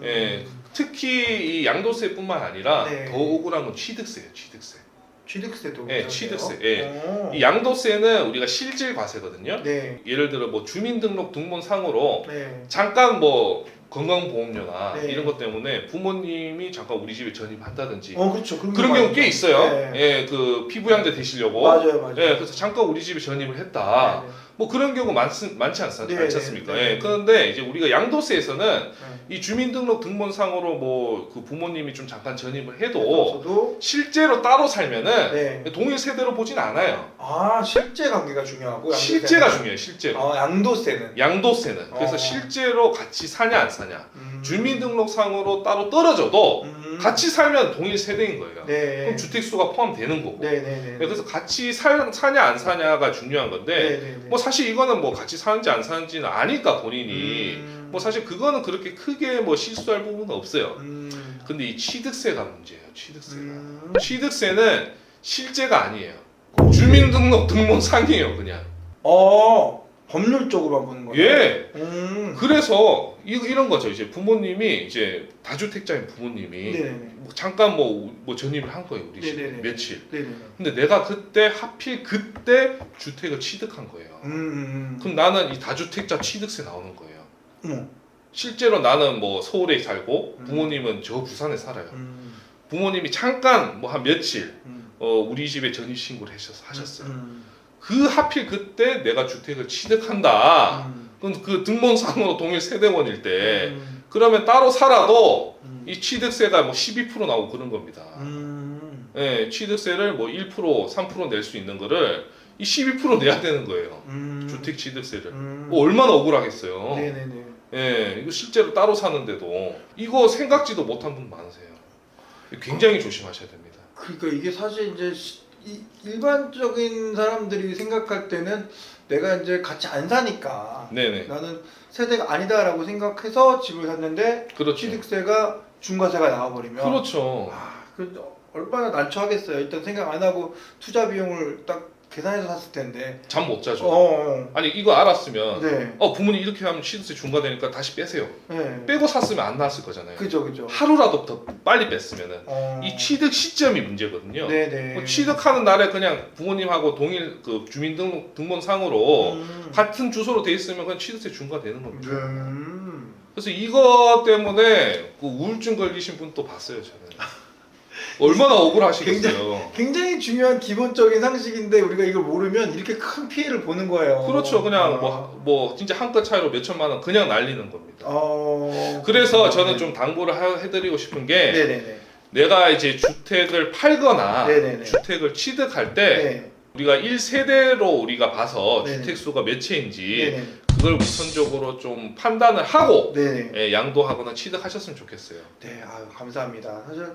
예, 특히 이 양도세뿐만 아니라 네. 더 억울한 건 취득세예요. 취득세. 취득세도. 예, 취득세. 예. 이 양도세는 우리가 실질 과세거든요. 네. 예를 들어 뭐 주민등록 등본상으로 네. 잠깐 뭐 건강보험료나 네. 이런 것 때문에 부모님이 잠깐 우리 집에 전입한다든지 그렇죠. 그런 경우 꽤 있어요. 네. 예, 그 피부양자 되시려고. 맞아요. 예, 그래서 잠깐 우리 집에 전입을 했다. 네. 뭐 그런 경우 많지 네, 않습니까? 네, 네. 예, 그런데 이제 우리가 양도세에서는 이 주민등록 등본상으로 뭐 그 부모님이 좀 잠깐 전입을 해도 저도 실제로 따로 살면은 네. 동일 세대로 보진 않아요. 실제 관계가 중요하고 실제가 중요해요. 실제로. 양도세는. 양도세는. 그래서 어. 실제로 같이 사냐 안 사냐. 주민등록상으로 따로 떨어져도 같이 살면 동일 세대인 거예요. 네. 그럼 주택수가 포함되는 거고. 네네네. 그래서 같이 사냐 안 사냐가 중요한 건데 네네네. 뭐 사실 이거는 뭐 같이 사는지 안 사는지는 아니까 본인이 뭐 사실 그거는 그렇게 크게 뭐 실수할 부분은 없어요. 근데 이 취득세가 문제예요. 취득세가. 취득세는 실제가 아니에요. 주민등록 등본상이에요, 그냥. 법률적으로만 보는 거예요. 예. 그래서 이런 거죠. 이제 부모님이 이제 다주택자인 부모님이 네네네. 뭐 잠깐 뭐 전입을 한 거예요, 우리 집에 네네네. 며칠. 네네. 근데 내가 그때 하필 그때 주택을 취득한 거예요. 그럼 나는 이 다주택자 취득세 나오는 거예요. 실제로 나는 뭐 서울에 살고 부모님은 저 부산에 살아요. 부모님이 잠깐 뭐 한 며칠 우리 집에 전입 신고를 하셨어요. 그 하필 그때 내가 주택을 취득한다. 그럼 그 등본상으로 동일 세대원일 때 그러면 따로 살아도 이 취득세가 뭐 12% 나오고 그런 겁니다. 예, 취득세를 뭐 1%, 3% 낼 수 있는 거를 이 12% 내야 되는 거예요. 주택 취득세를. 뭐 얼마나 억울하겠어요. 네네네. 예, 이거 실제로 따로 사는데도 이거 생각지도 못한 분 많으세요. 굉장히 조심하셔야 됩니다. 그러니까 이게 사실 이제 일반적인 사람들이 생각할 때는 내가 이제 같이 안 사니까 네네. 나는 세대가 아니다라고 생각해서 집을 샀는데 그렇죠. 취득세가 중과세가 나와버리면 그렇죠. 얼마나 난처하겠어요. 일단 생각 안 하고 투자 비용을 딱 계산해서 샀을 텐데 잠 못 자죠. 아니 이거 알았으면 네. 부모님 이렇게 하면 취득세 중과되니까 다시 빼세요. 네. 빼고 샀으면 안 나왔을 거잖아요. 그죠. 하루라도 더 빨리 뺐으면은 이 취득 시점이 문제거든요. 네네. 뭐 취득하는 날에 그냥 부모님하고 동일 그 주민등록 등본상으로 같은 주소로 돼 있으면 그냥 취득세 중과되는 겁니다. 그래서 이거 때문에 그 우울증 걸리신 분 또 봤어요, 저는. 얼마나 억울하시겠어요. 굉장히 중요한 기본적인 상식인데 우리가 이걸 모르면 이렇게 큰 피해를 보는 거예요. 그렇죠. 그냥 뭐 진짜 한 끗 차이로 몇 천만 원 그냥 날리는 겁니다. 그래서 저는 좀 당부를 해드리고 싶은 게 네네네. 내가 이제 주택을 팔거나 네네네. 주택을 취득할 때 네. 우리가 1세대로 우리가 봐서 네네. 주택 수가 몇 채인지 네네. 그걸 우선적으로 좀 판단을 하고 네네. 예, 양도하거나 취득하셨으면 좋겠어요. 네, 감사합니다. 사실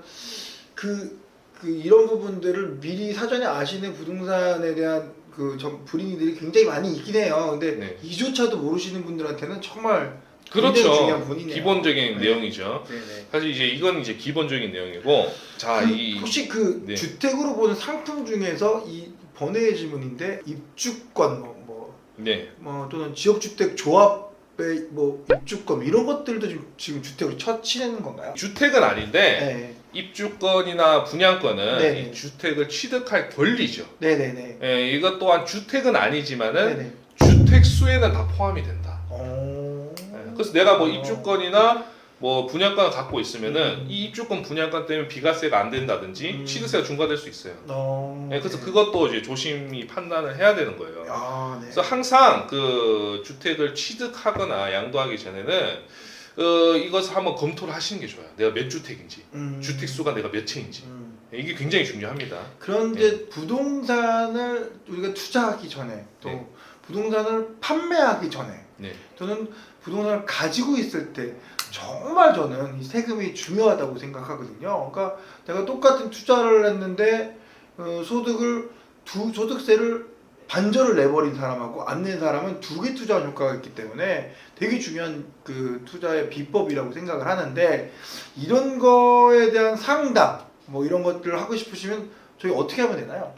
이런 부분들을 미리 사전에 아시는 부동산에 대한 불인이들이 굉장히 많이 있긴 해요. 근데 네. 이조차도 모르시는 분들한테는 정말 그렇죠. 굉장히 중요한 분이네요. 기본적인 네. 내용이죠. 네네. 사실 이건 이제 기본적인 내용이고, 자 혹시 네. 주택으로 보는 상품 중에서 이 번외의 질문인데 입주권 네. 또는 지역주택 조합의 입주권 이런 것들도 지금 주택으로 치는 건가요? 주택은 아닌데 네. 입주권이나 분양권은 네네. 이 주택을 취득할 권리죠. 네네네. 예, 이것 또한 주택은 아니지만은 네네. 주택 수에는 다 포함이 된다. 오. 예, 그래서 내가 뭐 입주권이나 뭐 분양권을 갖고 있으면은 이 입주권 분양권 때문에 비과세가 안 된다든지 취득세가 중과될 수 있어요. 예, 그래서 네. 그것도 이제 조심히 판단을 해야 되는 거예요. 네. 그래서 항상 그 주택을 취득하거나 양도하기 전에는 이것을 한번 검토를 하시는 게 좋아요. 내가 몇 주택인지, 주택 수가 내가 몇 채인지. 이게 굉장히 중요합니다. 그런데 부동산을 우리가 투자하기 전에 또 네. 부동산을 판매하기 전에 네. 또는 부동산을 가지고 있을 때 정말 저는 이 세금이 중요하다고 생각하거든요. 그러니까 내가 똑같은 투자를 했는데 소득세를 반절을 내버린 사람하고 안 낸 사람은 두 개 투자한 효과가 있기 때문에 되게 중요한 그 투자의 비법이라고 생각을 하는데 이런 거에 대한 상담 이런 것들을 하고 싶으시면 저희 어떻게 하면 되나요?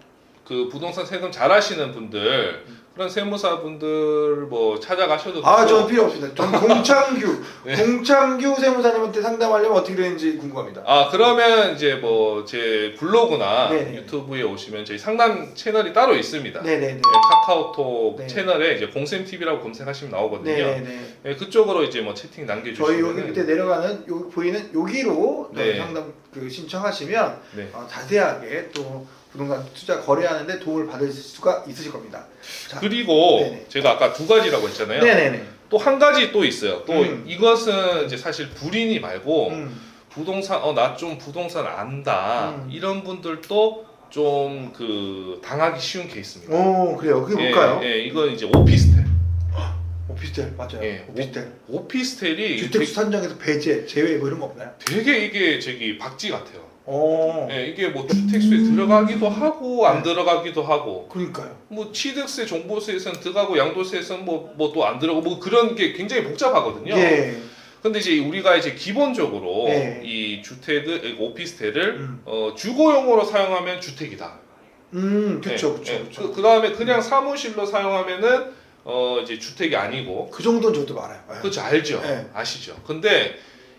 그 부동산 세금 잘 하시는 분들 그런 세무사분들 뭐 찾아가셔도 되고. 저는 필요 없습니다. 전 공창규 네. 공창규 세무사님한테 상담하려면 어떻게 되는지 궁금합니다. 그러면 이제 뭐 제 블로그나 네네. 유튜브에 오시면 저희 상담 채널이 따로 있습니다. 네네네. 카카오톡 네. 채널에 이제 공쌤TV라고 검색하시면 나오거든요. 네네네. 네, 그쪽으로 이제 뭐 채팅 남겨주시면 저희 여기 밑에 내려가는 여기 보이는 여기로 네. 상담 신청하시면 네. 자세하게 또 부동산 투자 거래하는데 도움을 받을 수가 있으실 겁니다. 자, 그리고 네네. 제가 아까 두 가지라고 했잖아요. 네네네. 또 한 가지 또 있어요. 또 이것은 이제 사실 불인이 말고 부동산 나 좀 부동산 안다 이런 분들도 좀 그 당하기 쉬운 케이스입니다. 오 그래요. 그게 뭘까요? 이건 이제 오피스텔. 오피스텔 맞아요. 예, 오피스텔. 오피스텔이 주택 산정에서 배제, 제외 뭐 이런 거 없나요? 되게 이게 저기 박쥐 같아요. 어. 예, 이게 뭐 주택수에 들어가기도 하고 안 들어가기도 하고 그러니까요. 뭐 취득세, 종부세에서는 들어가고 양도세에서는 뭐 또 안 들어가고 뭐 그런 게 굉장히 복잡하거든요. 예. 근데 이제 우리가 이제 기본적으로 네. 이 주택을 오피스텔을 주거용으로 사용하면 주택이다. 그렇죠, 예, 그렇죠. 그 다음에 그냥 사무실로 사용하면은 이제 주택이 아니고. 그 정도는 저도 알아요. 예. 그렇죠, 알죠, 네. 아시죠. 근데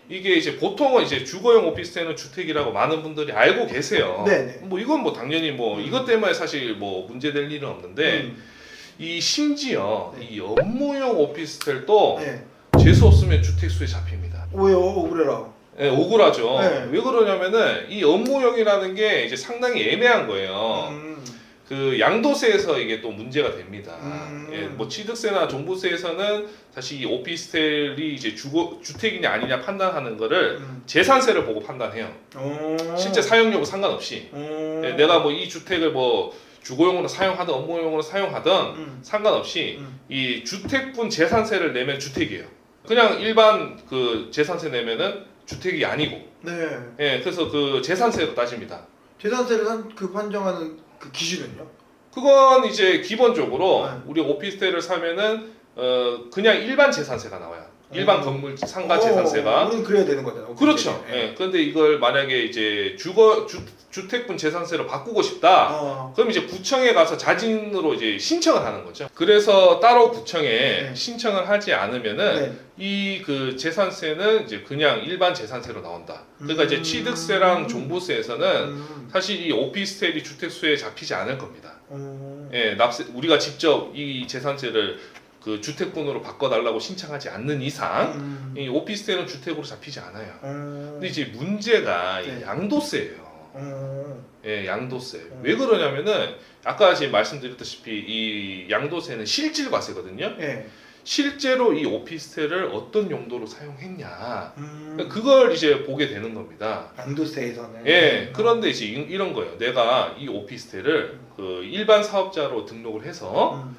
이게 이제 보통은 이제 주거용 오피스텔은 주택이라고 많은 분들이 알고 계세요. 네네. 뭐 이건 뭐 당연히 뭐 이것 때문에 사실 뭐 문제될 일은 없는데 이 심지어 네. 이 업무용 오피스텔도 네. 재수 없으면 주택수에 잡힙니다. 왜요? 억울해라. 네, 억울하죠. 네. 왜 그러냐면은 이 업무용이라는 게 이제 상당히 애매한 거예요. 그 양도세에서 이게 또 문제가 됩니다. 예, 뭐 취득세나 종부세에서는 사실 이 오피스텔이 이제 주택이냐 아니냐 판단하는 거를 재산세를 보고 판단해요. 실제 사용료하고 상관없이. 예, 내가 뭐 이 주택을 뭐 주거용으로 사용하든 업무용으로 사용하든 상관없이 이 주택분 재산세를 내면 주택이에요. 그냥 일반 그 재산세 내면은 주택이 아니고. 네. 예, 그래서 그 재산세로 따집니다. 재산세를 판정하는 그 기준은요? 그건 이제 기본적으로 네. 우리 오피스텔을 사면은 그냥 일반 재산세가 나와요. 일반 건물 상가 재산세가. 우리는 그래야 되는 거잖아요. 그렇죠. 예. 그런데 이걸 만약에 이제 주택분 재산세로 바꾸고 싶다. 그럼 이제 구청에 가서 자진으로 이제 신청을 하는 거죠. 그래서 따로 구청에 네. 신청을 하지 않으면은 네. 이 그 재산세는 이제 그냥 일반 재산세로 나온다. 그러니까 이제 취득세랑 종부세에서는 사실 이 오피스텔이 주택수에 잡히지 않을 겁니다. 예, 우리가 직접 이 재산세를 그 주택분으로 바꿔달라고 신청하지 않는 이상 이 오피스텔은 주택으로 잡히지 않아요. 근데 이제 문제가 이 네. 양도세예요. 예, 양도세. 왜 그러냐면은 아까 지금 말씀드렸다시피 이 양도세는 실질과세거든요. 네. 실제로 이 오피스텔을 어떤 용도로 사용했냐 그걸 이제 보게 되는 겁니다. 양도세에서는. 예, 그런데 이제 이런 거예요. 내가 이 오피스텔을 그 일반 사업자로 등록을 해서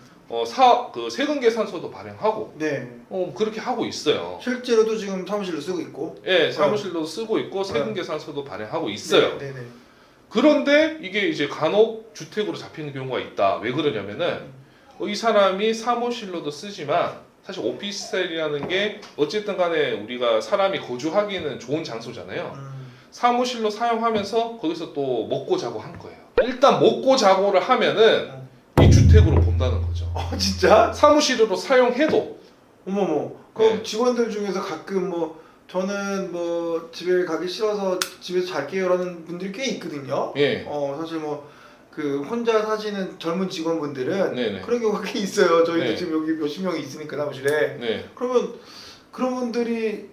그 세금 계산서도 발행하고 네. 그렇게 하고 있어요. 실제로도 지금 사무실로 쓰고 있고. 예, 사무실도 쓰고 있고 세금 계산서도 발행하고 있어요. 네, 네. 그런데 이게 이제 간혹 주택으로 잡히는 경우가 있다. 왜 그러냐면은 이 사람이 사무실로도 쓰지만 사실 오피스텔이라는 게 어쨌든 간에 우리가 사람이 거주하기는 좋은 장소잖아요. 사무실로 사용하면서 거기서 또 먹고 자고 한 거예요. 일단 먹고 자고를 하면은 이 주택으로 본다는 거죠. 진짜? 사무실로 사용해도. 어머머. 그럼 네. 직원들 중에서 가끔 뭐 저는 뭐 집에 가기 싫어서 집에서 잘게요라는 분들이 꽤 있거든요. 예. 사실 뭐 그 혼자 사시는 젊은 직원분들은 네네. 그런 경우가 꽤 있어요. 저희도 네. 지금 여기 몇십 명이 있으니까 사무실에. 네. 그러면 그런 분들이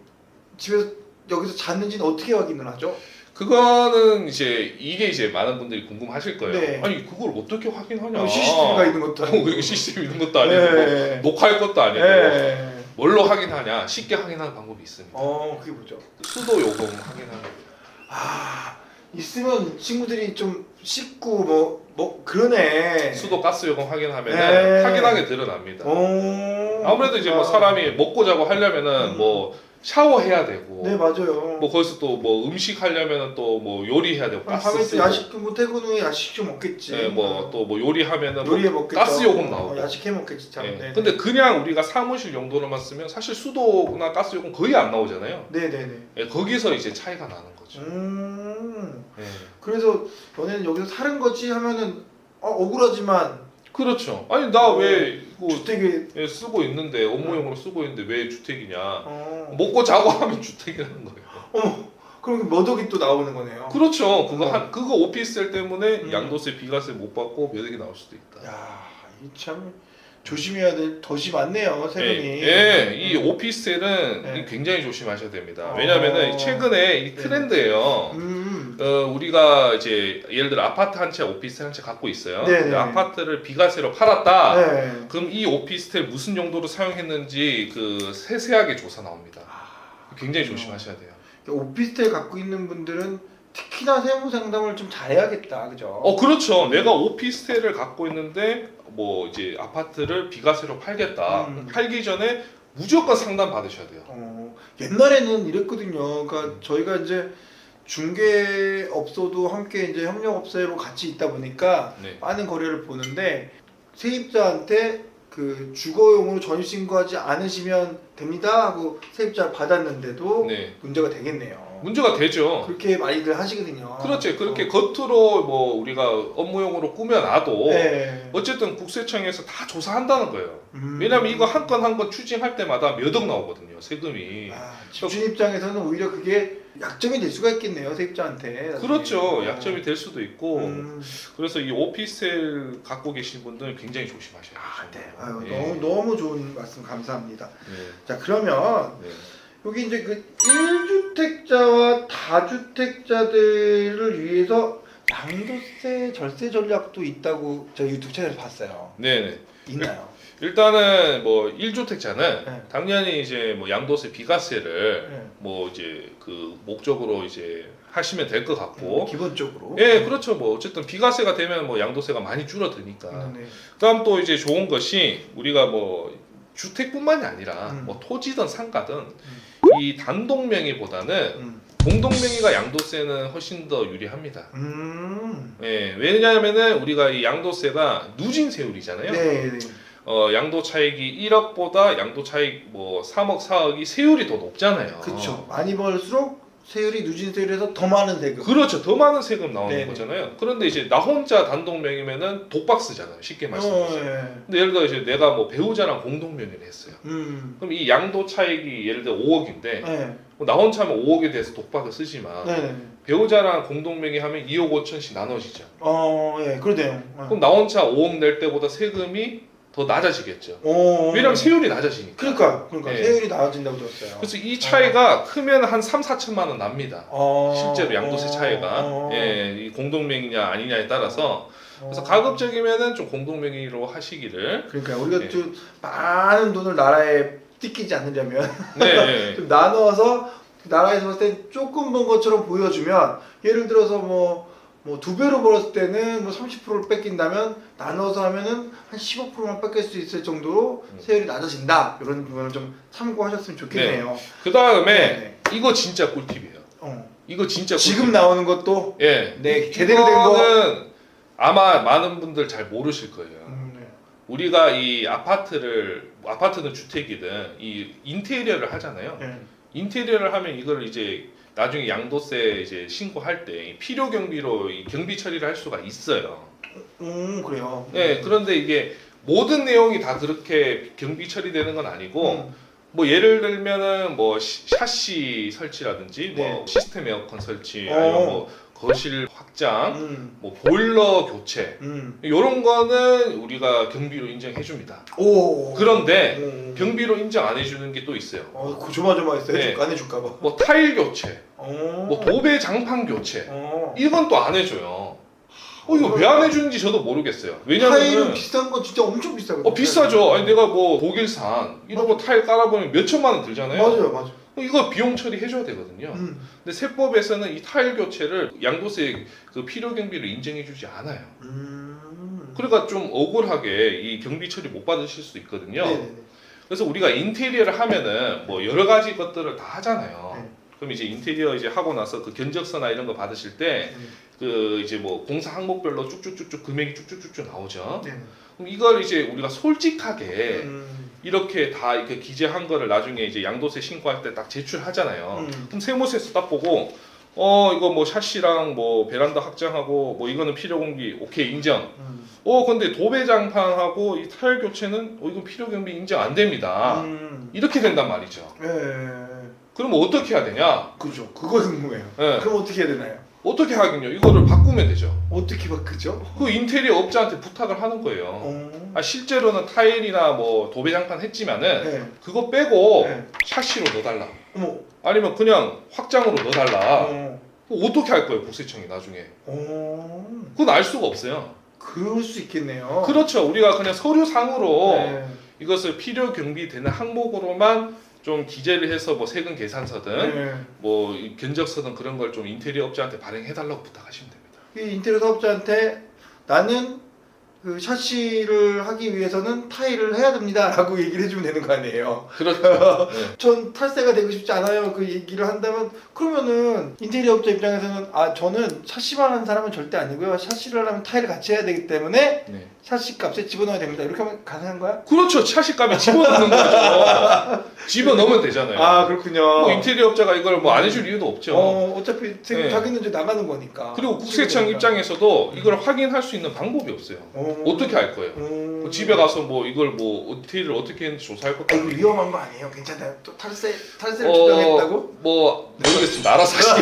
집에서 여기서 잤는지는 어떻게 확인을 하죠? 그거는 이제 이게 이제 많은 분들이 궁금하실 거예요. 네. 아니 그걸 어떻게 확인하냐? CCTV가 있는 것도 아니고. 그게 CCTV 있는 것도 아니고 네. 뭐 녹화할 것도 아니고 네. 뭘로 확인하냐? 쉽게 확인하는 방법이 있습니다. 그게 뭐죠? 수도 요금 확인하는 겁니다. 있으면 친구들이 좀 씻고 뭐 그러네. 수도 가스 요금 확인하면 네. 확인하게 드러납니다. 아무래도 이제 뭐 그렇구나. 사람이 먹고 자고 하려면은 뭐 샤워해야 되고 네 맞아요. 뭐 거기서 또 뭐 음식 하려면은 또 뭐 요리해야 되고 가스 밤에 또 쓰고 야식 뭐 퇴근 후에 야식 좀 먹겠지. 네, 뭐 또 뭐 요리하면은 뭐 요리해 먹겠죠. 가스 요금 나오고. 야식해 먹겠지 참. 예. 네네. 근데 그냥 우리가 사무실 용도로만 쓰면 사실 수도나 가스 요금 거의 안 나오잖아요. 네네네. 예, 거기서 이제 차이가 나는 거죠. 예. 그래서 너네는 여기서 사는 거지 하면은 억울하지만 그렇죠. 아니 나 왜 이거 주택에 예, 쓰고 있는데 업무용으로 쓰고 있는데 왜 주택이냐? 먹고 먹고 자고 하면 주택이라는 거예요. 그럼 몇 억이 또 나오는 거네요. 그렇죠. 그거 오피스텔 때문에 양도세, 비과세 못 받고 몇 억이 나올 수도 있다. 야, 이 참 조심해야 될 덫이 많네요, 세금이. 예, 이 오피스텔은 네. 굉장히 조심하셔야 됩니다. 왜냐하면 최근에 이 트렌드예요. 우리가 이제 예를 들어 아파트 한 채, 오피스텔 한 채 갖고 있어요. 네네. 근데 아파트를 비과세로 팔았다. 네. 그럼 이 오피스텔 무슨 용도로 사용했는지 그 세세하게 조사 나옵니다. 굉장히 조심하셔야 돼요. 오피스텔 갖고 있는 분들은 특히나 세무 상담을 좀 잘해야겠다, 그죠? 그렇죠. 내가 오피스텔을 갖고 있는데 뭐 이제 아파트를 비과세로 팔겠다. 팔기 전에 무조건 상담 받으셔야 돼요. 옛날에는 이랬거든요. 그러니까 저희가 이제 중개업소도 함께 이제 협력업체로 같이 있다 보니까 네. 많은 거래를 보는데 세입자한테 그 주거용으로 전입신고하지 않으시면 됩니다 하고 세입자를 받았는데도 네. 문제가 되겠네요. 문제가 되죠. 그렇게 많이들 하시거든요. 그렇지. 그렇게 겉으로 뭐 우리가 업무용으로 꾸며놔도 네. 어쨌든 국세청에서 다 조사한다는 거예요. 왜냐면 이거 한 건 한 건 추징할 때마다 몇 억 나오거든요. 세금이. 집주인 입장에서는 오히려 그게 약점이 될 수가 있겠네요. 세입자한테. 나중에. 그렇죠. 약점이 될 수도 있고. 그래서 이 오피스텔 갖고 계신 분들은 굉장히 조심하셔야 돼요. 네. 아유, 예. 너무 좋은 말씀 감사합니다. 네. 자, 그러면 네. 여기 이제 그 1주택자와 다주택자들을 위해서 양도세 절세 전략도 있다고 제가 유튜브 채널에서 봤어요. 네네. 있나요? 일단은 뭐 1주택자는 네. 당연히 이제 뭐 양도세 비과세를 네. 뭐 이제 그 목적으로 이제 하시면 될 것 같고. 기본적으로. 예, 그렇죠. 뭐 어쨌든 비과세가 되면 뭐 양도세가 많이 줄어드니까. 네. 그다음 또 이제 좋은 것이 우리가 뭐 주택뿐만이 아니라 뭐 토지든 상가든 이 단독 명의보다는 공동 명의가 양도세는 훨씬 더 유리합니다. 예, 왜냐하면은 우리가 이 양도세가 누진 세율이잖아요. 네. 양도 차익이 1억보다 양도 차익 뭐 3억, 4억이 세율이 더 높잖아요. 그렇죠. 많이 벌수록 세율이 누진 세율에서 더 많은 세금. 그렇죠. 더 많은 세금 나오는 네네. 거잖아요. 그런데 이제 나 혼자 단독 명의면은 독박스잖아요. 쉽게 말씀드려서. 네. 근데 예를 들어 이제 내가 뭐 배우자랑 공동 명의를 했어요. 그럼 이 양도 차익이 예를 들어 5억인데 네. 나 혼자 하면 5억에 대해서 독박을 쓰지만 네. 배우자랑 공동 명의하면 2억 5천씩 나눠지죠. 예, 그러네요. 그럼 나 혼자 5억 낼 때보다 세금이 더 낮아지겠죠. 왜냐면 왜냐면 세율이 낮아지니까. 그러니까 예. 세율이 낮아진다고 들었어요. 그래서 이 차이가 크면 한 3, 4천만 원 납니다. 실제로 양도세 차이가 이 공동명의냐 아니냐에 따라서 그래서 가급적이면은 좀 공동명의로 하시기를. 그러니까 우리가 예. 좀 많은 돈을 나라에 뜯기지 않으려면 네. 좀 나눠서 나라에서 봤을 때 조금 번 것처럼 보여주면 예를 들어서 뭐 2배로 벌었을 때는 뭐 30%를 뺏긴다면 나눠서 하면은 한 15%만 뺏길 수 있을 정도로 세율이 낮아진다. 이런 부분을 좀 참고하셨으면 좋겠네요. 그 다음에 네. 이거 진짜 꿀팁이에요. 이거 진짜 꿀팁. 지금 나오는 것도 예. 네, 제대로 된 거. 이거는 아마 많은 분들 잘 모르실 거예요. 네. 우리가 이 아파트는 주택이든 이 인테리어를 하잖아요. 네. 인테리어를 하면 이걸 이제 나중에 양도세 이제 신고할 때 필요 경비로 이 경비 처리를 할 수가 있어요. 그래요. 네, 그런데 이게 모든 내용이 다 그렇게 경비 처리되는 건 아니고 뭐 예를 들면은 뭐 샤시 설치라든지 네. 뭐 시스템 에어컨 설치 아니면 뭐 거실 확장, 뭐 보일러 교체 이런 거는 우리가 경비로 인정해 줍니다. 그런데 경비로 인정 안 해주는 게 또 있어요. 그 조마조마했어요. 네. 안 해줄까봐. 뭐 타일 교체, 뭐 도배 장판 교체 이건 또 안 해줘요. 이거 왜 안 해주는지 저도 모르겠어요. 타일은 왜냐면은 비싼 건 진짜 엄청 비싸거든요. 비싸죠. 아니 내가 뭐 독일산 이런 거 타일 깔아보면 몇 천만 원 들잖아요. 맞아요. 이거 비용 처리해줘야 되거든요. 근데 세법에서는 이 타일 교체를 양도세 그 필요 경비로 인정해주지 않아요. 그러니까 좀 억울하게 이 경비 처리 못 받으실 수 있거든요. 네네네. 그래서 우리가 인테리어를 하면은 뭐 여러 가지 것들을 다 하잖아요. 네. 그럼 이제 인테리어 이제 하고 나서 그 견적서나 이런 거 받으실 때 그 이제 뭐 공사 항목별로 쭉쭉쭉쭉 금액이 쭉쭉쭉쭉 나오죠. 네. 그럼 이걸 이제 우리가 솔직하게 이렇게 다 이렇게 기재한 거를 나중에 이제 양도세 신고할 때 딱 제출하잖아요. 그럼 세무서에서 딱 보고 이거 뭐 샤시랑 뭐 베란다 확장하고 뭐 이거는 필요 공비 오케이 인정. 근데 도배장판하고 이 타일 교체는 이건 필요 경비 인정 안 됩니다. 이렇게 된단 말이죠. 그럼 어떻게 해야 되냐? 그죠. 그거 궁금해요. 네. 그럼 어떻게 해야 되나요? 어떻게 하긴요? 이거를 바꾸면 되죠. 어떻게 바꾸죠? 그 인테리어 업자한테 부탁을 하는 거예요. 실제로는 타일이나 뭐 도배장판 했지만은 네. 그거 빼고 네. 샤시로 넣어달라. 어머. 아니면 그냥 확장으로 넣어달라. 어떻게 할 거예요, 국세청이 나중에? 그건 알 수가 없어요. 그럴 수 있겠네요. 그렇죠. 우리가 그냥 서류상으로 네. 이것을 필요 경비 되는 항목으로만 좀 기재를 해서 뭐 세금 계산서든 네. 뭐 견적서든 그런 걸 좀 인테리어 업자한테 발행해달라고 부탁하시면 됩니다. 이 인테리어 사업자한테 나는 그 샤시를 하기 위해서는 타일을 해야 됩니다라고 얘기를 해주면 되는 거 아니에요. 그렇죠. 네. 전 탈세가 되고 싶지 않아요. 그 얘기를 한다면 그러면은 인테리어 업자 입장에서는 아 저는 샤시만 하는 사람은 절대 아니고요. 샤시를 하려면 타일을 같이 해야 되기 때문에 네. 샤시 값에 집어넣어야 됩니다. 이렇게 하면 가능한 거야? 그렇죠. 차식감에 집어넣는 거죠. 집어넣으면 되잖아요. 아 그렇군요. 뭐 인테리어 업자가 이걸 뭐 안 해줄 이유도 없죠. 어차피 네. 자기는 이제 나가는 거니까. 그리고 국세청 입장에서도 이걸 확인할 수 있는 방법이 없어요. 어떻게 할 거예요? 뭐 집에 가서 뭐 이걸 뭐 디테일을 어떻게 했는지 조사할 것도 이거 아니고. 위험한 거 아니에요? 괜찮아요? 또 탈세를 조정했다고? 뭐 모르겠습니다. 알아서 하시기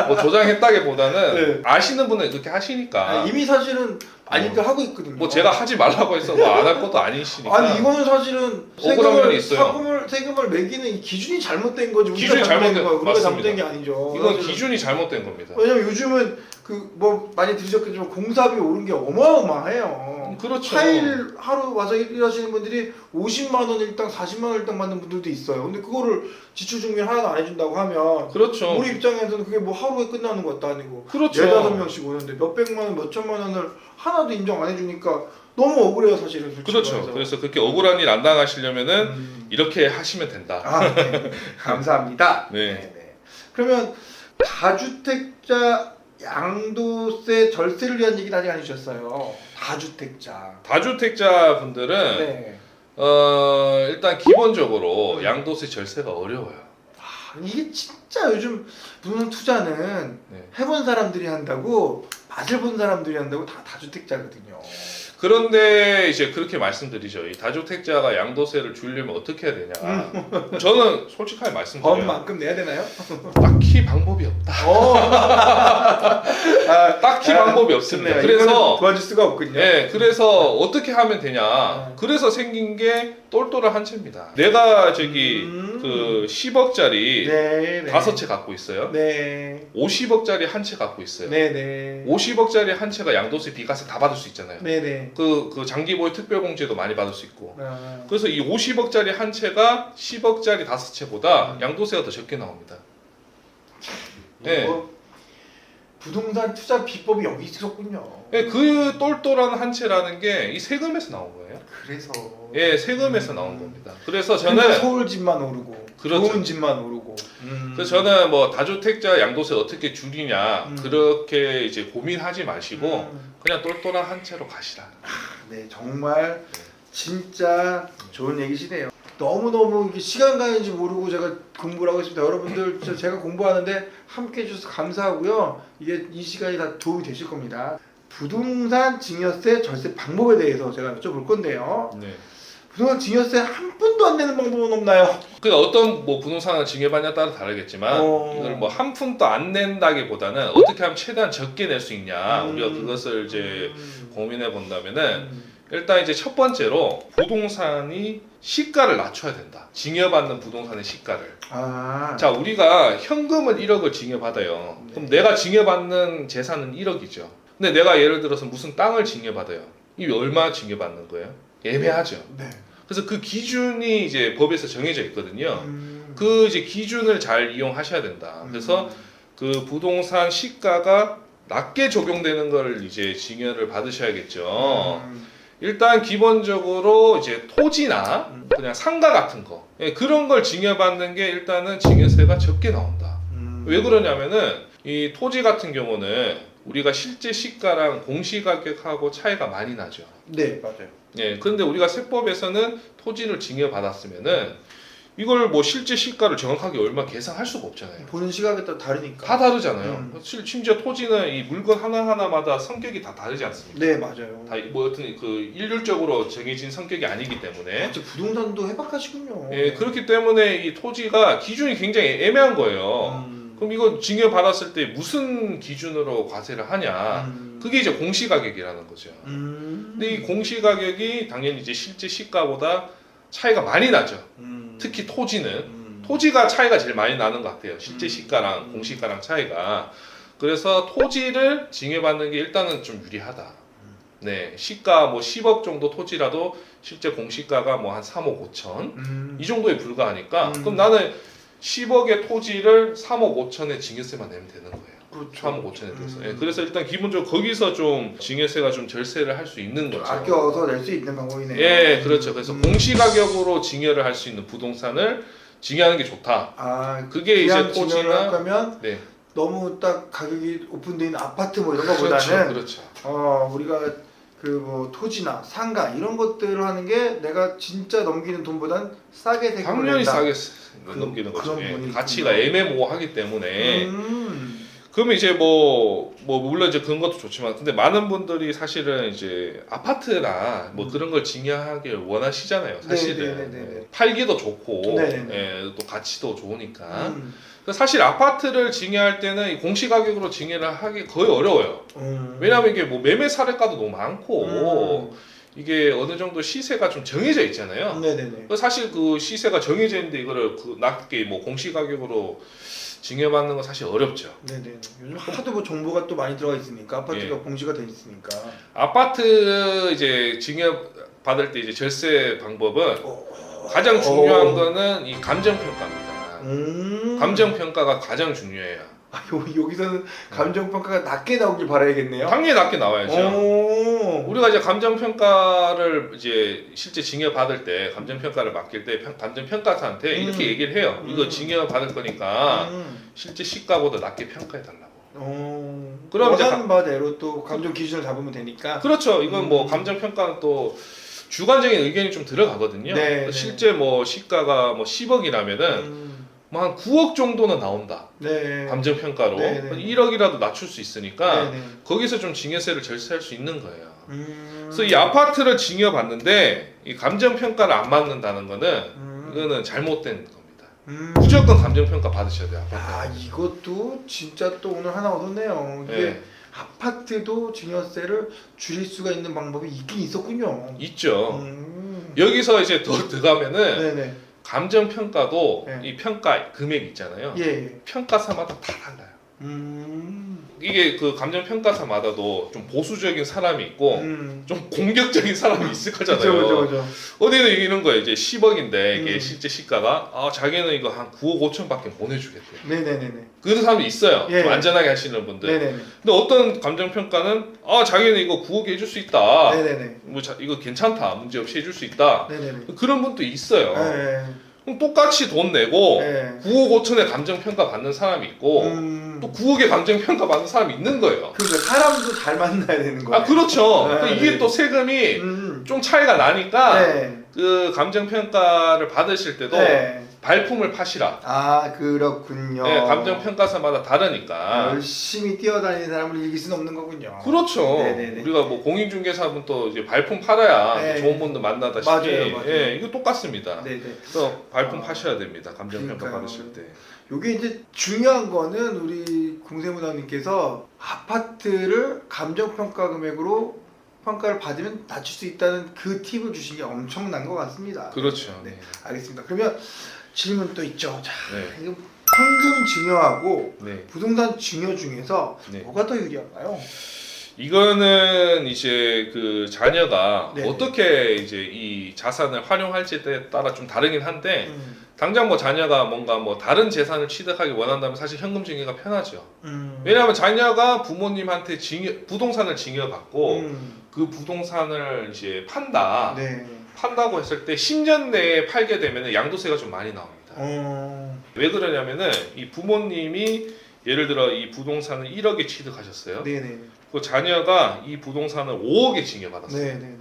뭐 조장했다기보다는 네. 아시는 분은 그렇게 하시니까. 이미 사실은 많이들 하고 있거든요. 뭐 제가 하지 말라고 해서 뭐 안 할 것도 아니시니까. 아니 이거는 사실은 억울한 면이 있어요. 세금을 매기는 이 기준이 잘못된 거지. 우리가 기준이 잘못된 잘못된- 거야. 우리가 맞습니다. 잘못된 게 아니죠. 이건 사실은. 기준이 잘못된 겁니다. 왜냐면 요즘은 그 뭐 많이 들으셨겠지만 공사비 오른 게 어마어마해요. 그렇죠. 타일 하루 와서 일하시는 분들이 50만 원 일당, 40만 원 일당 받는 분들도 있어요. 근데 그거를 지출 증명 하나도 안 해준다고 하면 그렇죠. 우리 입장에서는 그게 뭐 하루에 끝나는 것도 아니고 그렇죠. 4-5명씩 오는데 몇백만 원, 몇천만 원을 하나도 인정 안 해주니까 너무 억울해요 사실은. 솔직히 그렇죠. 말해서. 그래서 그렇게 억울한 일 안 당하시려면은 이렇게 이렇게 하시면 된다. 네. 감사합니다. 네. 네. 그러면 다주택자 양도세 절세를 위한 얘기는 아직 안 해주셨어요. 다주택자. 다주택자 분들은 네. 일단 기본적으로 양도세 절세가 어려워요. 이게 진짜 요즘 부동산 투자는 네. 해본 사람들이 한다고 맛을 본 사람들이 한다고 다 다주택자거든요. 그런데 이제 그렇게 말씀드리죠. 이 다주택자가 양도세를 줄이려면 어떻게 해야 되냐. 저는 솔직하게 말씀드려요. 법만큼 내야 되나요? 딱히 방법이 없다. 딱히 방법이 없습니다. 좋네요. 그래서 이거는 도와줄 수가 없군요. 네, 그래서 어떻게 하면 되냐. 네. 그래서 생긴 게 똘똘한 한 채입니다. 내가 저기 그 10억짜리 네, 네. 5채 갖고 있어요. 네. 50억짜리 한 채 갖고 있어요. 네, 네. 50억짜리 한 채가 양도세, 비과세 다 받을 수 있잖아요. 네, 네. 그 장기보유 특별공제도 많이 받을 수 있고. 아. 그래서 이 50억짜리 한 채가 10억짜리 5채보다 양도세가 더 적게 나옵니다. 네. 이거 부동산 투자 비법이 여기 있었군요. 그 똘똘한 한 채라는 게 이 세금에서 나온 거예요. 그래서 예, 세금에서 나온 겁니다. 그래서 그러니까 저는 서울 집만 오르고 그렇죠. 좋은 집만 오르고. 그래서 저는 뭐 다주택자 양도세 어떻게 줄이냐 그렇게 이제 고민하지 마시고 그냥 똘똘한 한 채로 가시라. 네, 정말 진짜 좋은 얘기시네요. 너무너무 이게 시간 가는지 모르고 제가 공부를 하고 있습니다. 여러분들 제가 공부하는데 함께 해주셔서 감사하고요. 이게 이 시간이 다 도움이 되실 겁니다. 부동산 증여세 절세 방법에 대해서 제가 여쭤볼 건데요. 네. 부동산 증여세 한 푼도 안 내는 방법은 없나요? 그러니까 어떤 뭐 부동산을 증여받냐에 따라 다르겠지만 이걸 뭐 한 푼도 안 낸다기보다는 어떻게 하면 최대한 적게 낼 수 있냐 우리가 그것을 이제 고민해 본다면은 일단 이제 첫 번째로 부동산이 시가를 낮춰야 된다. 증여받는 부동산의 시가를. 자, 우리가 현금을 1억을 증여받아요. 네. 그럼 내가 증여받는 재산은 1억이죠. 근데 내가 예를 들어서 무슨 땅을 증여받아요. 이게 얼마 증여받는 거예요? 애매하죠. 네. 그래서 그 기준이 이제 법에서 정해져 있거든요. 그 이제 기준을 잘 이용하셔야 된다. 그래서 그 부동산 시가가 낮게 적용되는 걸 이제 증여를 받으셔야겠죠. 일단 기본적으로 이제 토지나 그냥 상가 같은 거 그런 걸 증여받는 게 일단은 증여세가 적게 나온다. 왜 그러냐면은 이 토지 같은 경우는 우리가 실제 시가랑 공시가격하고 차이가 많이 나죠. 네, 맞아요. 예, 그런데 우리가 세법에서는 토지를 증여받았으면은 이걸 뭐 실제 시가를 정확하게 얼마 계산할 수가 없잖아요. 보는 시각에 따라 다르니까. 다 다르잖아요. 심지어 토지는 이 물건 하나하나마다 성격이 다 다르지 않습니까? 네, 맞아요. 다 뭐 여튼 그 일률적으로 정해진 성격이 아니기 때문에 진짜 부동산도 해박하시군요. 예, 그렇기 때문에 이 토지가 기준이 굉장히 애매한 거예요. 그럼 이거 증여받았을 때 무슨 기준으로 과세를 하냐? 그게 이제 공시가격이라는 거죠. 근데 이 공시가격이 당연히 이제 실제 시가보다 차이가 많이 나죠. 특히 토지는 토지가 차이가 제일 많이 나는 것 같아요. 실제 시가랑 공시가랑 차이가. 그래서 토지를 증여받는 게 일단은 좀 유리하다. 네, 시가 뭐 10억 정도 토지라도 실제 공시가가 뭐 한 3억 5천 이 정도에 불과하니까 그럼 나는 10억의 토지를 3억 5천에 증여세만 내면 되는 거예요. 그렇죠. 3억 5천에 대해서. 예, 그래서 일단 기본적으로 거기서 좀 증여세가 좀 절세를 할 수 있는 거죠. 아껴서 낼 수 있는 방법이네요. 예, 그렇죠. 그래서 공시가격으로 증여를 할 수 있는 부동산을 증여하는 게 좋다. 아, 그게 이제 그냥 토지나 증여를 하면 네, 너무 딱 가격이 오픈되어 있는 아파트 뭐 이런 거보다는 그렇죠. 우리가 그 뭐 토지나 상가 이런 것들을 하는 게 내가 진짜 넘기는 돈보단 싸게 되고 당연히 싸게 그런- 넘기는 거죠. 그런 예, 부분이 가치가 있군요. 애매모호하기 때문에 그러면 이제 뭐 물론 이제 그런 것도 좋지만 근데 많은 분들이 사실은 이제 아파트나 뭐 그런 걸 증여하길 원하시잖아요. 사실은 네네네네. 팔기도 좋고 네네네. 예, 또 가치도 좋으니까. 음. 그래서 사실 아파트를 증여할 때는 이 공시가격으로 증여를 하기 거의 어려워요. 왜냐하면 이게 뭐 매매 사례가도 너무 많고 이게 어느 정도 시세가 좀 정해져 있잖아요. 네네네. 그래서 사실 그 시세가 정해져 있는데 이거를 그 낮게 뭐 공시가격으로 증여받는 건 사실 어렵죠. 네네. 요즘 하도 뭐 정보가 또 많이 들어가 있으니까 아파트가 예. 공시가 돼 있으니까. 아파트 이제 증여 받을 때 이제 절세 방법은 어. 가장 중요한 거는 이 감정 평가입니다. 감정 평가가 가장 중요해요. 여기서는 감정 평가가 낮게 나오길 바라야겠네요. 당연히 낮게 나와야죠. 오. 우리가 이제 감정 평가를 이제 실제 증여 받을 때 감정 평가를 맡길 때 감정 평가사한테 이렇게 얘기를 해요. 이거 증여 받을 거니까 실제 시가보다 낮게 평가해 달라고. 그럼 이제 원하는 바대로 또 감정 기준을 잡으면 되니까. 그렇죠. 이건 뭐 감정 평가는 또 주관적인 의견이 좀 들어가거든요. 네, 실제 뭐 시가가 뭐 10억이라면은 뭐 한 9억 정도는 나온다. 네. 감정 평가로 네, 네. 1억이라도 낮출 수 있으니까 네네. 거기서 좀 증여세를 절세할 수 있는 거예요. 그래서 이 아파트를 증여 받는데 이 감정 평가를 안 받는다는 거는 이거는 잘못된 겁니다. 무조건 감정 평가 받으셔야 돼요. 아파트. 이것도 진짜 또 오늘 하나 얻었네요. 이게 네. 아파트도 증여세를 줄일 수가 있는 방법이 있긴 있었군요. 있죠. 여기서 이제 더 들어가면은 네네. 감정 평가도 네. 이 평가 금액 있잖아요. 예. 평가사마다 다 달라요. 이게 그 감정 평가사마다도 좀 보수적인 사람이 있고 좀 공격적인 사람이 있을 거잖아요. 그죠. 어디는 이런 거예요. 이제 10억인데 이게 실제 시가가 자기는 이거 한 9억 5천밖에 못 해주겠대요. 네네네네. 그런 사람이 있어요. 예. 좀 안전하게 하시는 분들. 네네네. 근데 어떤 감정 평가는 자기는 이거 9억에 해줄 수 있다. 네네네. 뭐 이거 괜찮다. 문제 없이 해줄 수 있다. 네네네. 그런 분도 있어요. 네. 그럼 똑같이 돈 내고 네. 9억 5천에 감정 평가 받는 사람이 있고 또 9억에 감정 평가 받는 사람이 있는 거예요. 그러니까 사람도 잘 만나야 되는 거예요. 그렇죠. 네, 그러니까 이게 네. 또 세금이 좀 차이가 나니까 네. 그 감정 평가를 받으실 때도 네. 발품을 파시라. 그렇군요. 네, 감정 평가사마다 다르니까. 열심히 뛰어다니는 사람을 이길 수는 없는 거군요. 그렇죠. 네네네. 우리가 뭐 공인중개사분 또 이제 발품 팔아야 네. 좋은 분들 만나다시피. 맞아요. 예, 이거 똑같습니다. 네네. 그래서 발품 파셔야 됩니다. 감정 평가 그러니까요. 받으실 때. 요게 이제 중요한 거는 우리 공세무당님께서 아파트를 감정평가 금액으로 평가를 받으면 낮출 수 있다는 그 팁을 주신 게 엄청난 것 같습니다. 그렇죠. 네, 알겠습니다. 그러면 질문 또 있죠. 자, 네. 이거 현금 증여하고 네. 부동산 증여 중에서 네. 뭐가 더 유리한가요? 이거는 이제 그 자녀가 네네. 어떻게 이제 이 자산을 활용할지에 따라 좀 다르긴 한데 당장 뭐 자녀가 뭔가 뭐 다른 재산을 취득하기 원한다면 사실 현금 증여가 편하죠. 왜냐하면 자녀가 부모님한테 부동산을 증여받고 그 부동산을 이제 판다. 네. 판다고 했을 때 10년 내에 팔게 되면 양도세가 좀 많이 나옵니다. 왜 그러냐면은 이 부모님이 예를 들어 이 부동산을 1억에 취득하셨어요. 네네. 그 자녀가 이 부동산을 5억에 증여받았어요. 네네.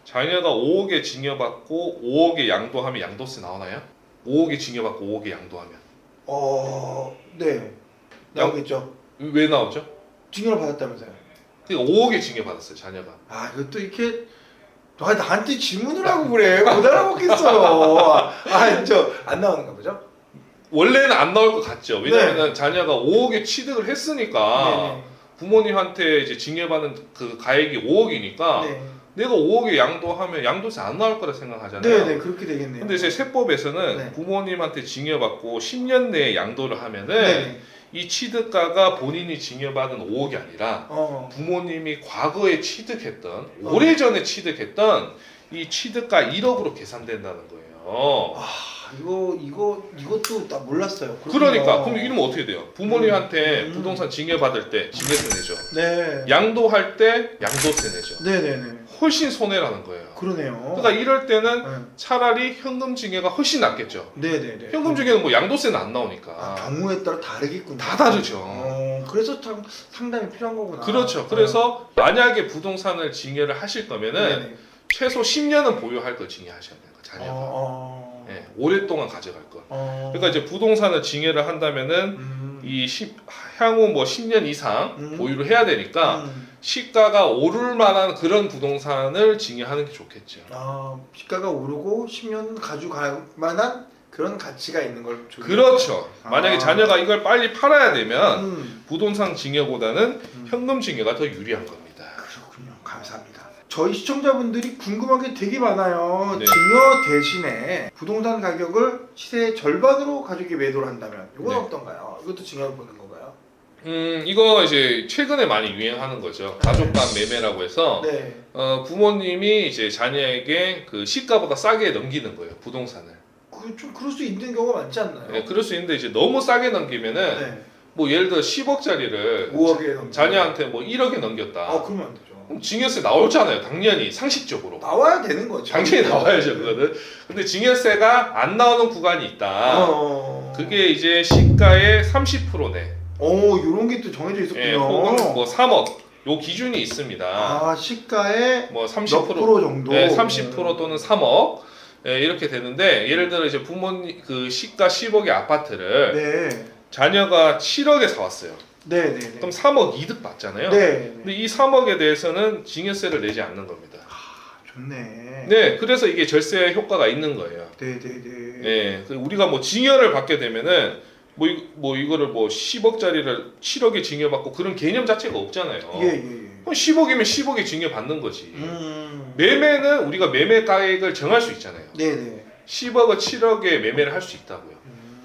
자녀가 5억에 증여받고 5억에 양도하면 양도세 나오나요? 5억에 증여받고 5억에 양도하면 네. 나오겠죠. 왜 나오죠? 증여를 받았다면서요. 그러니까 5억에 증여받았어요 자녀가. 이것도 이렇게 나한테 질문을 하고 그래. 못 알아먹겠어요. 안 나오는가 보죠? 원래는 안 나올 것 같죠. 왜냐면은 네. 자녀가 5억에 취득을 했으니까 네네. 부모님한테 이제 증여받는 그 가액이 5억이니까 네. 내가 5억에 양도하면 양도세 안 나올 거라 생각하잖아요. 네네, 그렇게 되겠네요. 근데 이제 세법에서는 네. 부모님한테 증여받고 10년 내에 양도를 하면은 네. 이 취득가가 본인이 증여받은 5억이 아니라 부모님이 과거에 취득했던 오래전에 취득했던 이 취득가 1억으로 계산된다는 거예요. 이것도 나 몰랐어요. 그러니까 그럼 이러면 어떻게 돼요? 부모님한테 부동산 증여받을 때 증여세 내죠. 네. 양도할 때 양도세 내죠. 네네네. 훨씬 손해라는 거예요. 그러네요. 그러니까 이럴 때는 네. 차라리 현금 증여가 훨씬 낫겠죠. 네네네. 현금 증여는 뭐 양도세는 안 나오니까. 경우에 따라 다르겠군요. 다 다르죠. 그래서 참 상담이 필요한 거구나. 그렇죠. 그래서 만약에 부동산을 증여를 하실 거면은 네네. 최소 10년은 보유할 걸 증여하셔야 돼요. 자녀가. 네, 오랫동안 가져갈 걸. 그러니까 이제 부동산을 증여를 한다면은 향후 뭐 10년 이상 보유를 해야 되니까 시가가 오를 만한 그런 부동산을 증여하는 게 좋겠죠. 시가가 오르고 10년 가져갈 만한 그런 가치가 있는 걸. 그렇죠. 만약에 자녀가 이걸 빨리 팔아야 되면 부동산 증여보다는 현금 증여가 더 유리한 겁니다. 그렇군요. 감사합니다. 저희 시청자분들이 궁금한 게 되게 많아요. 네. 증여 대신에 부동산 가격을 시세의 절반으로 가족이 매도를 한다면 이건 네. 어떤가요? 이것도 증여를 보는 건가요? 이거 이제 최근에 많이 유행하는 거죠. 가족 간 매매라고 해서 네. 부모님이 이제 자녀에게 그 시가보다 싸게 넘기는 거예요. 부동산을. 좀 그럴 수 있는 경우가 많지 않나요? 네, 그럴 수 있는데 이제 너무 싸게 넘기면은 네. 뭐 예를 들어 10억짜리를 5억에 넘기면. 자녀한테 뭐 1억에 넘겼다. 그러면 안 되죠. 그럼 증여세 나오잖아요. 당연히 상식적으로. 나와야 되는 거죠. 당연히 나와야죠, 그거는. 근데 증여세가 안 나오는 구간이 있다. 그게 이제 시가의 30%네. 요런 게 또 정해져 있었군요. 예, 혹은 뭐 3억. 요 기준이 있습니다. 시가의 뭐 30% 몇 프로 정도? 네, 30% 또는 3억. 예, 이렇게 되는데 예를 들어 이제 부모님 그 시가 10억의 아파트를 네. 자녀가 7억에 사왔어요. 네. 그럼 3억 이득 받잖아요. 네. 근데 이 3억에 대해서는 증여세를 내지 않는 겁니다. 좋네. 네, 그래서 이게 절세 효과가 있는 거예요. 네. 네, 우리가 뭐 증여를 받게 되면은 이거를 뭐 10억짜리를 7억에 증여받고 그런 개념 자체가 없잖아요. 예. 그럼 10억이면 10억에 증여받는 거지. 매매는 우리가 매매 가액을 정할 수 있잖아요. 네네. 10억을 7억에 매매를 할 수 있다고요.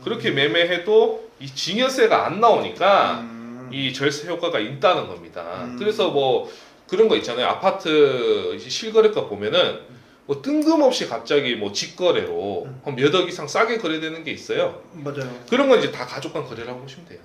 그렇게 매매해도 이 증여세가 안 나오니까 이 절세 효과가 있다는 겁니다. 그래서 뭐 그런 거 있잖아요. 아파트 실거래가 보면은 뭐 뜬금없이 갑자기 뭐 직거래로 한 몇 억 이상 싸게 거래되는 게 있어요. 맞아요. 그런 건 이제 다 가족 간 거래라고 보시면 돼요.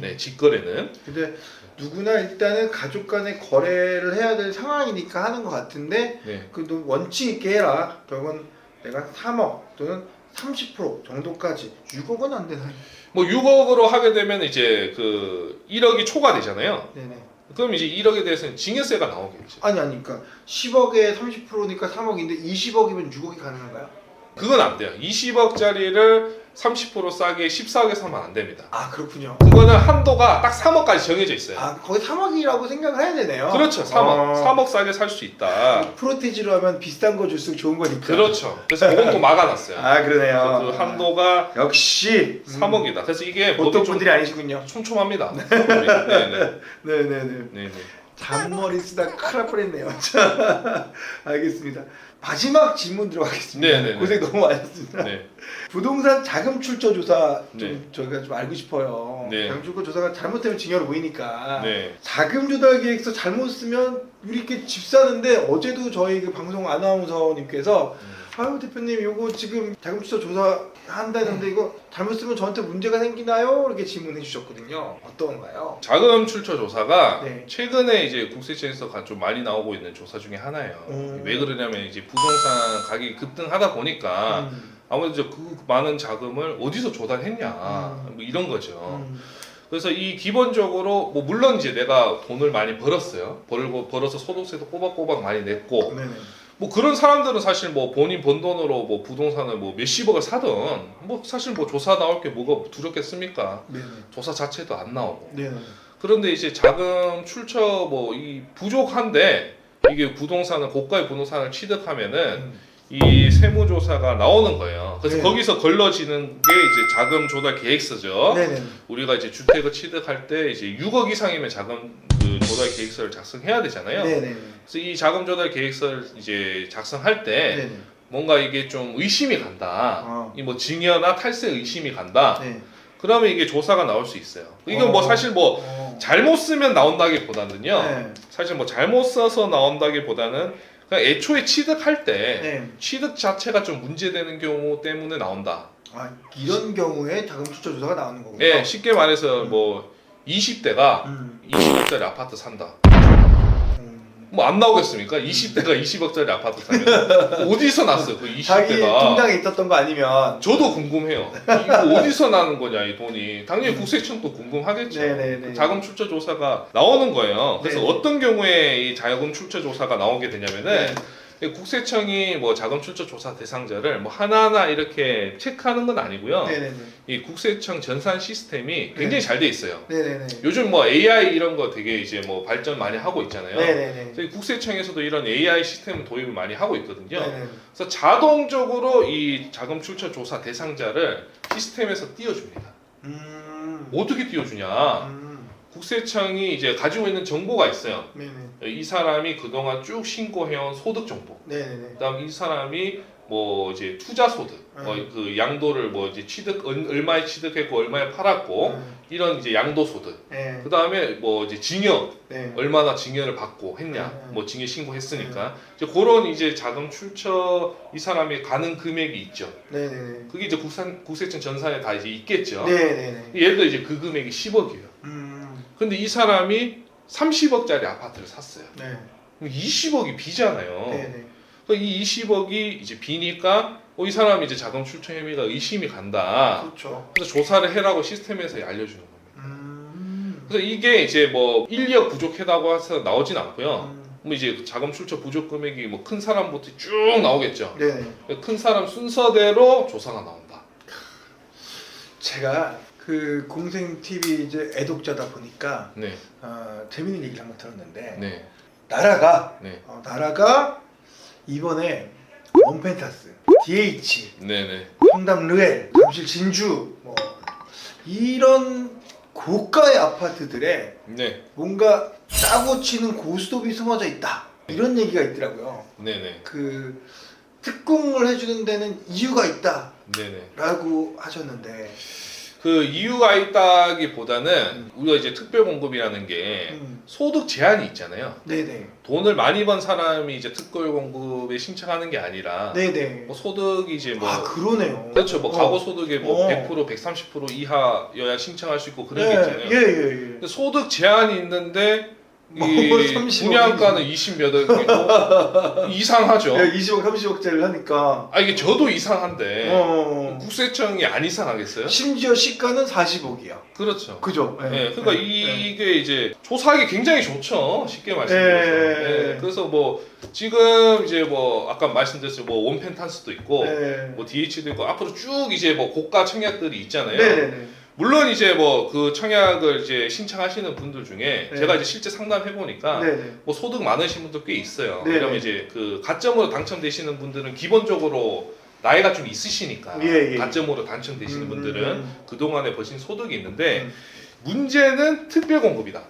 네, 직거래는. 근데 누구나 일단은 가족 간의 거래를 해야 될 상황이니까 하는 것 같은데 네. 그래도 원칙 있게 해라. 결국은 내가 3억 또는 30% 정도까지 6억은 안 되나요? 뭐 6억으로 하게 되면 이제 그 1억이 초과되잖아요. 네네. 그럼 이제 1억에 대해서는 증여세가 나오겠죠. 아니 그러니까 10억에 30%니까 3억인데 20억이면 6억이 가능한가요? 그건 안 돼요. 20억짜리를 30% 싸게 14억에 사면 안 됩니다. 그렇군요. 그거는 한도가 딱 3억까지 정해져 있어요. 거기 3억이라고 생각을 해야 되네요. 그렇죠. 3억. 3억 싸게 살 수 있다. 프로테지로 하면 비싼 거 줄수록 좋은 거니까. 그렇죠. 그래서 그건 또 막아놨어요. 그러네요. 그 한도가 역시 3억이다. 그래서 이게 보통 분들이 아니시군요. 촘촘합니다. 네네. 네네네. 네네. 잔머리 쓰다 큰일 날 뻔했네요. 자, 알겠습니다. 마지막 질문 들어가겠습니다. 네네네. 고생 너무 많으셨습니다. 네. 부동산 자금 출처 조사 좀 네. 저희가 좀 알고 싶어요. 네. 자금 출처 조사가 잘못되면 징여로 보이니까. 네. 자금 조달 계획서 잘못 쓰면 우리 이렇게 집 사는데 어제도 저희 그 방송 아나운서님께서 아유 대표님 요거 지금 자금 출처 조사 한다는데 이거 잘못 쓰면 저한테 문제가 생기나요? 이렇게 질문해 주셨거든요. 어떤가요? 자금 출처 조사가 네. 최근에 이제 국세청에서 좀 많이 나오고 있는 조사 중에 하나예요. 왜 그러냐면 이제 부동산 가격이 급등하다 보니까 아무래도 그 많은 자금을 어디서 조달했냐 뭐 이런 거죠. 그래서 이 기본적으로 뭐 물론 이제 내가 돈을 많이 벌었어요. 벌어서 소득세도 꼬박꼬박 많이 냈고 네네. 뭐 그런 사람들은 사실 뭐 본인 번 돈으로 뭐 부동산을 뭐 몇십억을 사든 뭐 사실 뭐 조사 나올 게 뭐가 두렵겠습니까? 네네. 조사 자체도 안 나오고. 네네. 그런데 이제 자금 출처 뭐 이 부족한데 이게 부동산을 고가의 부동산을 취득하면은 이 세무조사가 나오는 거예요. 그래서 네. 거기서 걸러지는 게 이제 자금 조달 계획서죠. 네네. 우리가 이제 주택을 취득할 때 이제 6억 이상이면 자금 그 조달 계획서를 작성해야 되잖아요. 네네. 그래서 이 자금 조달 계획서를 이제 작성할 때 네네. 뭔가 이게 좀 의심이 간다. 아. 이 뭐 증여나 탈세 의심이 간다. 네. 그러면 이게 조사가 나올 수 있어요. 이건 뭐 사실 뭐 잘못 쓰면 나온다기보다는요. 네. 사실 뭐 잘못 써서 나온다기보다는 그냥 애초에 취득할 때 네. 취득 자체가 좀 문제되는 경우 때문에 나온다. 아, 이런 경우에 자금 출처 조사가 나오는 거군요. 예, 쉽게 말해서 뭐 20대가 음. 20억짜리 아파트 산다. 음. 뭐 안 나오겠습니까? 20대가 20억짜리 아파트 사면 어디서 났어? 그 자기 20대가. 통장에 있었던 거 아니면. 저도 궁금해요. 이거 어디서 나는 거냐 이 돈이. 당연히 국세청도 궁금하겠죠. 네네네. 그 자금 출처 조사가 나오는 거예요. 그래서 네. 어떤 경우에 이 자금 출처 조사가 나오게 되냐면은 네. 국세청이 뭐 자금 출처 조사 대상자를 뭐 하나하나 이렇게 체크하는 건 아니고요. 네네네. 이 국세청 전산 시스템이 굉장히 잘 돼 있어요. 네네네. 요즘 뭐 AI 이런 거 되게 이제 뭐 발전 많이 하고 있잖아요. 네네네. 그래서 국세청에서도 이런 AI 시스템 도입을 많이 하고 있거든요. 네네. 그래서 자동적으로 이 자금 출처 조사 대상자를 시스템에서 띄워줍니다. 어떻게 띄워주냐? 국세청이 이제 가지고 있는 정보가 있어요. 네네. 이 사람이 그동안 쭉 신고해온 소득 정보. 네네네. 그다음 이 사람이 뭐 이제 투자 소득, 그 양도를 뭐 이제 취득 얼마에 취득했고 얼마에 팔았고 이런 이제 양도 소득. 네. 그다음에 뭐 이제 징역 네. 얼마나 징여를 받고 했냐, 뭐 징여 신고했으니까 이제 그런 이제 자금 출처 이 사람이 가는 금액이 있죠. 네네네. 그게 이제 국세청 전산에 다 이제 있겠죠. 네네네. 예를 들어 이제 그 금액이 10억이에요. 근데 이 사람이 30억짜리 아파트를 샀어요. 네. 그럼 20억이 비잖아요. 네네. 그러니까 이 20억이 이제 비니까 이 사람이 이제 자금 출처 혐의가 의심이 간다. 그렇죠. 그래서 조사를 해라고 시스템에서 알려주는 겁니다. 그래서 이게 이제 뭐 1, 2억 부족하다고 해서 나오진 않고요. 뭐 이제 자금 출처 부족 금액이 뭐 큰 사람부터 쭉 나오겠죠. 네네. 큰 사람 순서대로 조사가 나온다. 제가 그 공생 TV 이제 애독자다 보니까 네, 재밌는 얘기를 한번 들었는데 네, 나라가 네, 나라가 이번에 원펜타스, DH, 네, 네. 성남 르엘, 잠실 진주 뭐 이런 고가의 아파트들에 네, 뭔가 짜고 치는 고스톱이 숨어져 있다 이런 얘기가 있더라고요. 네, 네, 그 특공을 해주는 데는 이유가 네, 네. 있다라고 하셨는데 그 이유가 있다기보다는 우리가 이제 특별 공급이라는 게 소득 제한이 있잖아요. 네네. 돈을 많이 번 사람이 이제 특별 공급에 신청하는 게 아니라 네네. 뭐 소득이 이제 뭐 그러네요. 그렇죠. 뭐 가구 소득의 뭐 어. 100%, 130% 이하여야 신청할 수 있고 그런 네, 게 있잖아요. 예예예. 근데 소득 제한이 있는데 이 30억 분양가는 20몇 억이고 이상하죠. 20억, 30억짜리를 하니까 아 이게 저도 이상한데 어. 국세청이 안 이상하겠어요? 심지어 시가는 40억이야. 그렇죠. 그죠? 네, 그러니까 이게 이제 조사하기 굉장히 좋죠. 쉽게 말씀드려서. 네, 그래서 뭐 지금 이제 뭐 아까 말씀드렸죠. 뭐 원펜탄스도 있고 뭐 DH도 있고 앞으로 쭉 이제 뭐 고가 청약들이 있잖아요. 네네네. 물론 이제 뭐 그 청약을 이제 신청하시는 분들 중에 제가 이제 실제 상담해 보니까 네네. 뭐 소득 많으신 분들 꽤 있어요. 네네. 왜냐면 이제 그 가점으로 당첨되시는 분들은 기본적으로 나이가 좀 있으시니까 예. 가점으로 당첨되시는 분들은 그동안에 버신 소득이 있는데 문제는 특별 공급이다.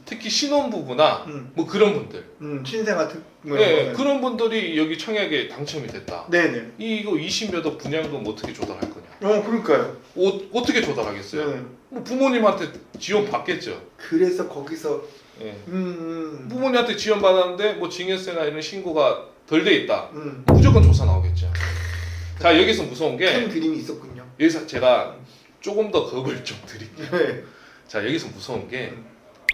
특히 신혼부부나 뭐 그런 분들. 신생아 특. 네, 그런 분들이 여기 청약에 당첨이 됐다. 네네. 이거 20몇 억 분양금 어떻게 조달할 거냐? 그러니까요. 어떻게 조달하겠어요? 네. 뭐 부모님한테 지원 받겠죠. 그래서 거기서 예. 부모님한테 지원 받았는데 뭐 징여세나 이런 신고가 덜 돼 있다. 무조건 조사 나오겠죠. 자 여기서 무서운 게 큰 그림이 있었군요. 여기서 제가 조금 더 겁을 좀 드릴게요. 네. 자 여기서 무서운 게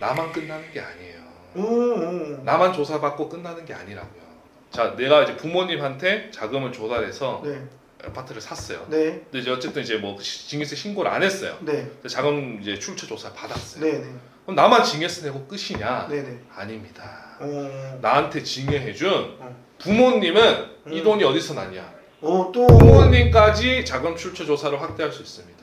나만 끝나는 게 아니에요. 오. 나만 조사받고 끝나는 게 아니라고요. 자 내가 이제 부모님한테 자금을 조달해서 네. 아파트를 샀어요. 네. 근데 이제 어쨌든 이제 뭐 징여세 신고를 안 했어요. 네. 자금 이제 출처 조사 받았어요. 네네. 그럼 나만 징여세 내고 끝이냐? 네네. 아닙니다. 오. 나한테 징여해준 부모님은 이 돈이 어디서 났냐? 또. 부모님까지 자금 출처 조사를 확대할 수 있습니다.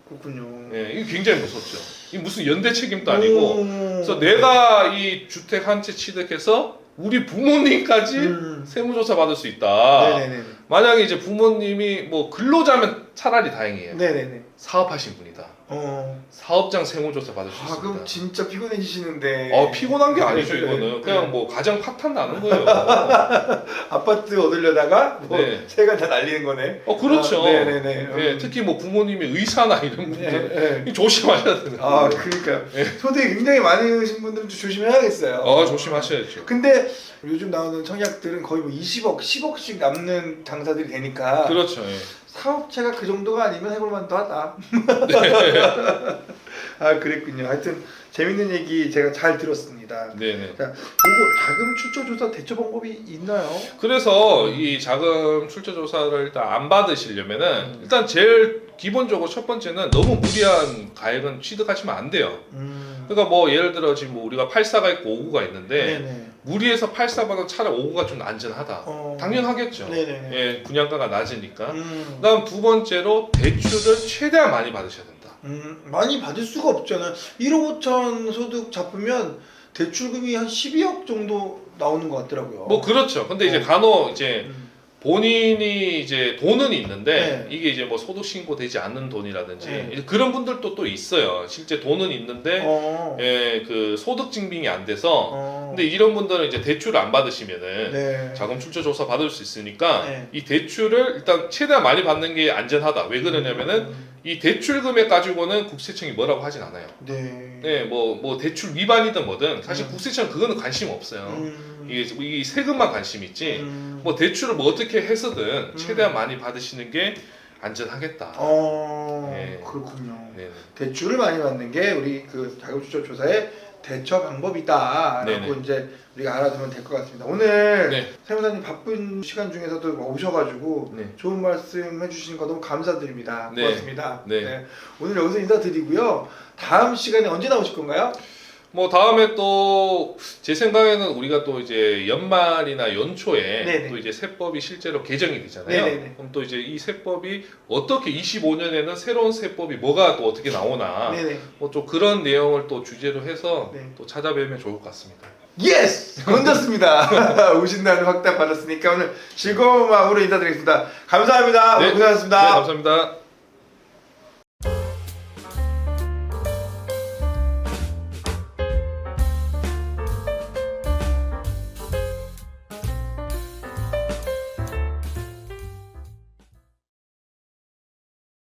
그렇군요. 예, 이게 굉장히 무섭죠. 이 무슨 연대 책임도 아니고, 그래서 내가 이 주택 한 채 취득해서 우리 부모님까지 세무조사 받을 수 있다. 네네네. 만약에 이제 부모님이 뭐 근로자면 차라리 다행이에요. 네네네. 사업하신 분이다. 사업장 세무조사 받을 수 아, 있습니다. 그럼 진짜 피곤해지시는데. 피곤한 게 아니죠. 네, 이거는 네. 그냥 뭐 가정 파탄 나는 거예요. 아파트 얻으려다가 뭐 네. 세가 다 날리는 거네. 그렇죠. 네네네. 예, 특히 뭐 부모님이 의사나 이런 분들 네. 조심하셔야 되는 아, 거예요. 그러니까요. 네. 소득이 굉장히 많으신 분들은 좀 조심해야겠어요. 조심하셔야죠. 근데 요즘 나오는 청약들은 거의 뭐 20억, 10억씩 남는 당사들이 되니까 그렇죠. 예. 사업체가 그 정도가 아니면 해볼 만도 하다. 아, 그랬군요. 하여튼 재밌는 얘기 제가 잘 들었습니다. 네네. 자, 요거 자금 출처 조사 대처 방법이 있나요? 그래서 이 자금 출처 조사를 일단 안 받으시려면은 일단 제일 기본적으로 첫 번째는 너무 무리한 가액은 취득하시면 안 돼요. 그러니까 뭐 예를 들어 지금 뭐 우리가 84가 있고 59가 있는데 네네. 무리해서 84보다 차라리 59가 좀 안전하다. 당연하겠죠. 네네네. 예, 분양가가 낮으니까. 음. 그다음 두 번째로 대출을 최대한 많이 받으셔야 된다. 많이 받을 수가 없잖아요. 1억 5천 소득 잡으면 대출금이 한 12억 정도 나오는 것 같더라고요. 뭐 그렇죠. 근데 이제 간혹 이제 본인이 이제 돈은 있는데 네. 이게 이제 뭐 소득 신고되지 않는 돈이라든지 네. 그런 분들도 또 있어요. 실제 돈은 있는데 예, 그 소득 증빙이 안 돼서 근데 이런 분들은 이제 대출을 안 받으시면은 네. 자금 출처 조사 받을 수 있으니까 네. 이 대출을 일단 최대한 많이 받는 게 안전하다. 왜 그러냐면은 이 대출 금액 가지고는 국세청이 뭐라고 하진 않아요. 네. 네, 뭐 대출 위반이든 뭐든 사실 국세청 그거는 관심 없어요. 이게 세금만 관심 있지. 뭐 대출을 뭐 어떻게 해서든 최대한 많이 받으시는 게 안전하겠다. 네. 그렇군요. 네. 대출을 많이 받는 게 우리 그 자금출처 조사의 대처 방법이다라고 네네. 이제 우리가 알아두면 될 것 같습니다. 오늘 네. 세무사님 바쁜 시간 중에서도 오셔가지고 네. 좋은 말씀 해주신 거 너무 감사드립니다. 네. 고맙습니다. 네. 오늘 여기서 인사드리고요. 다음 시간에 언제 나오실 건가요? 뭐 다음에 또 제 생각에는 우리가 또 이제 연말이나 연초에 네네. 또 이제 세법이 실제로 개정이 되잖아요. 네네네. 그럼 또 이제 이 세법이 어떻게 25년에는 새로운 세법이 뭐가 또 어떻게 나오나 네네. 뭐 좀 그런 내용을 또 주제로 해서 네. 또 찾아뵈면 좋을 것 같습니다. 예스! 건졌습니다. 오신다는 확답 받았으니까 오늘 즐거운 마음으로 인사드리겠습니다. 감사합니다. 네. 오늘 고생하셨습니다. 네, 감사합니다.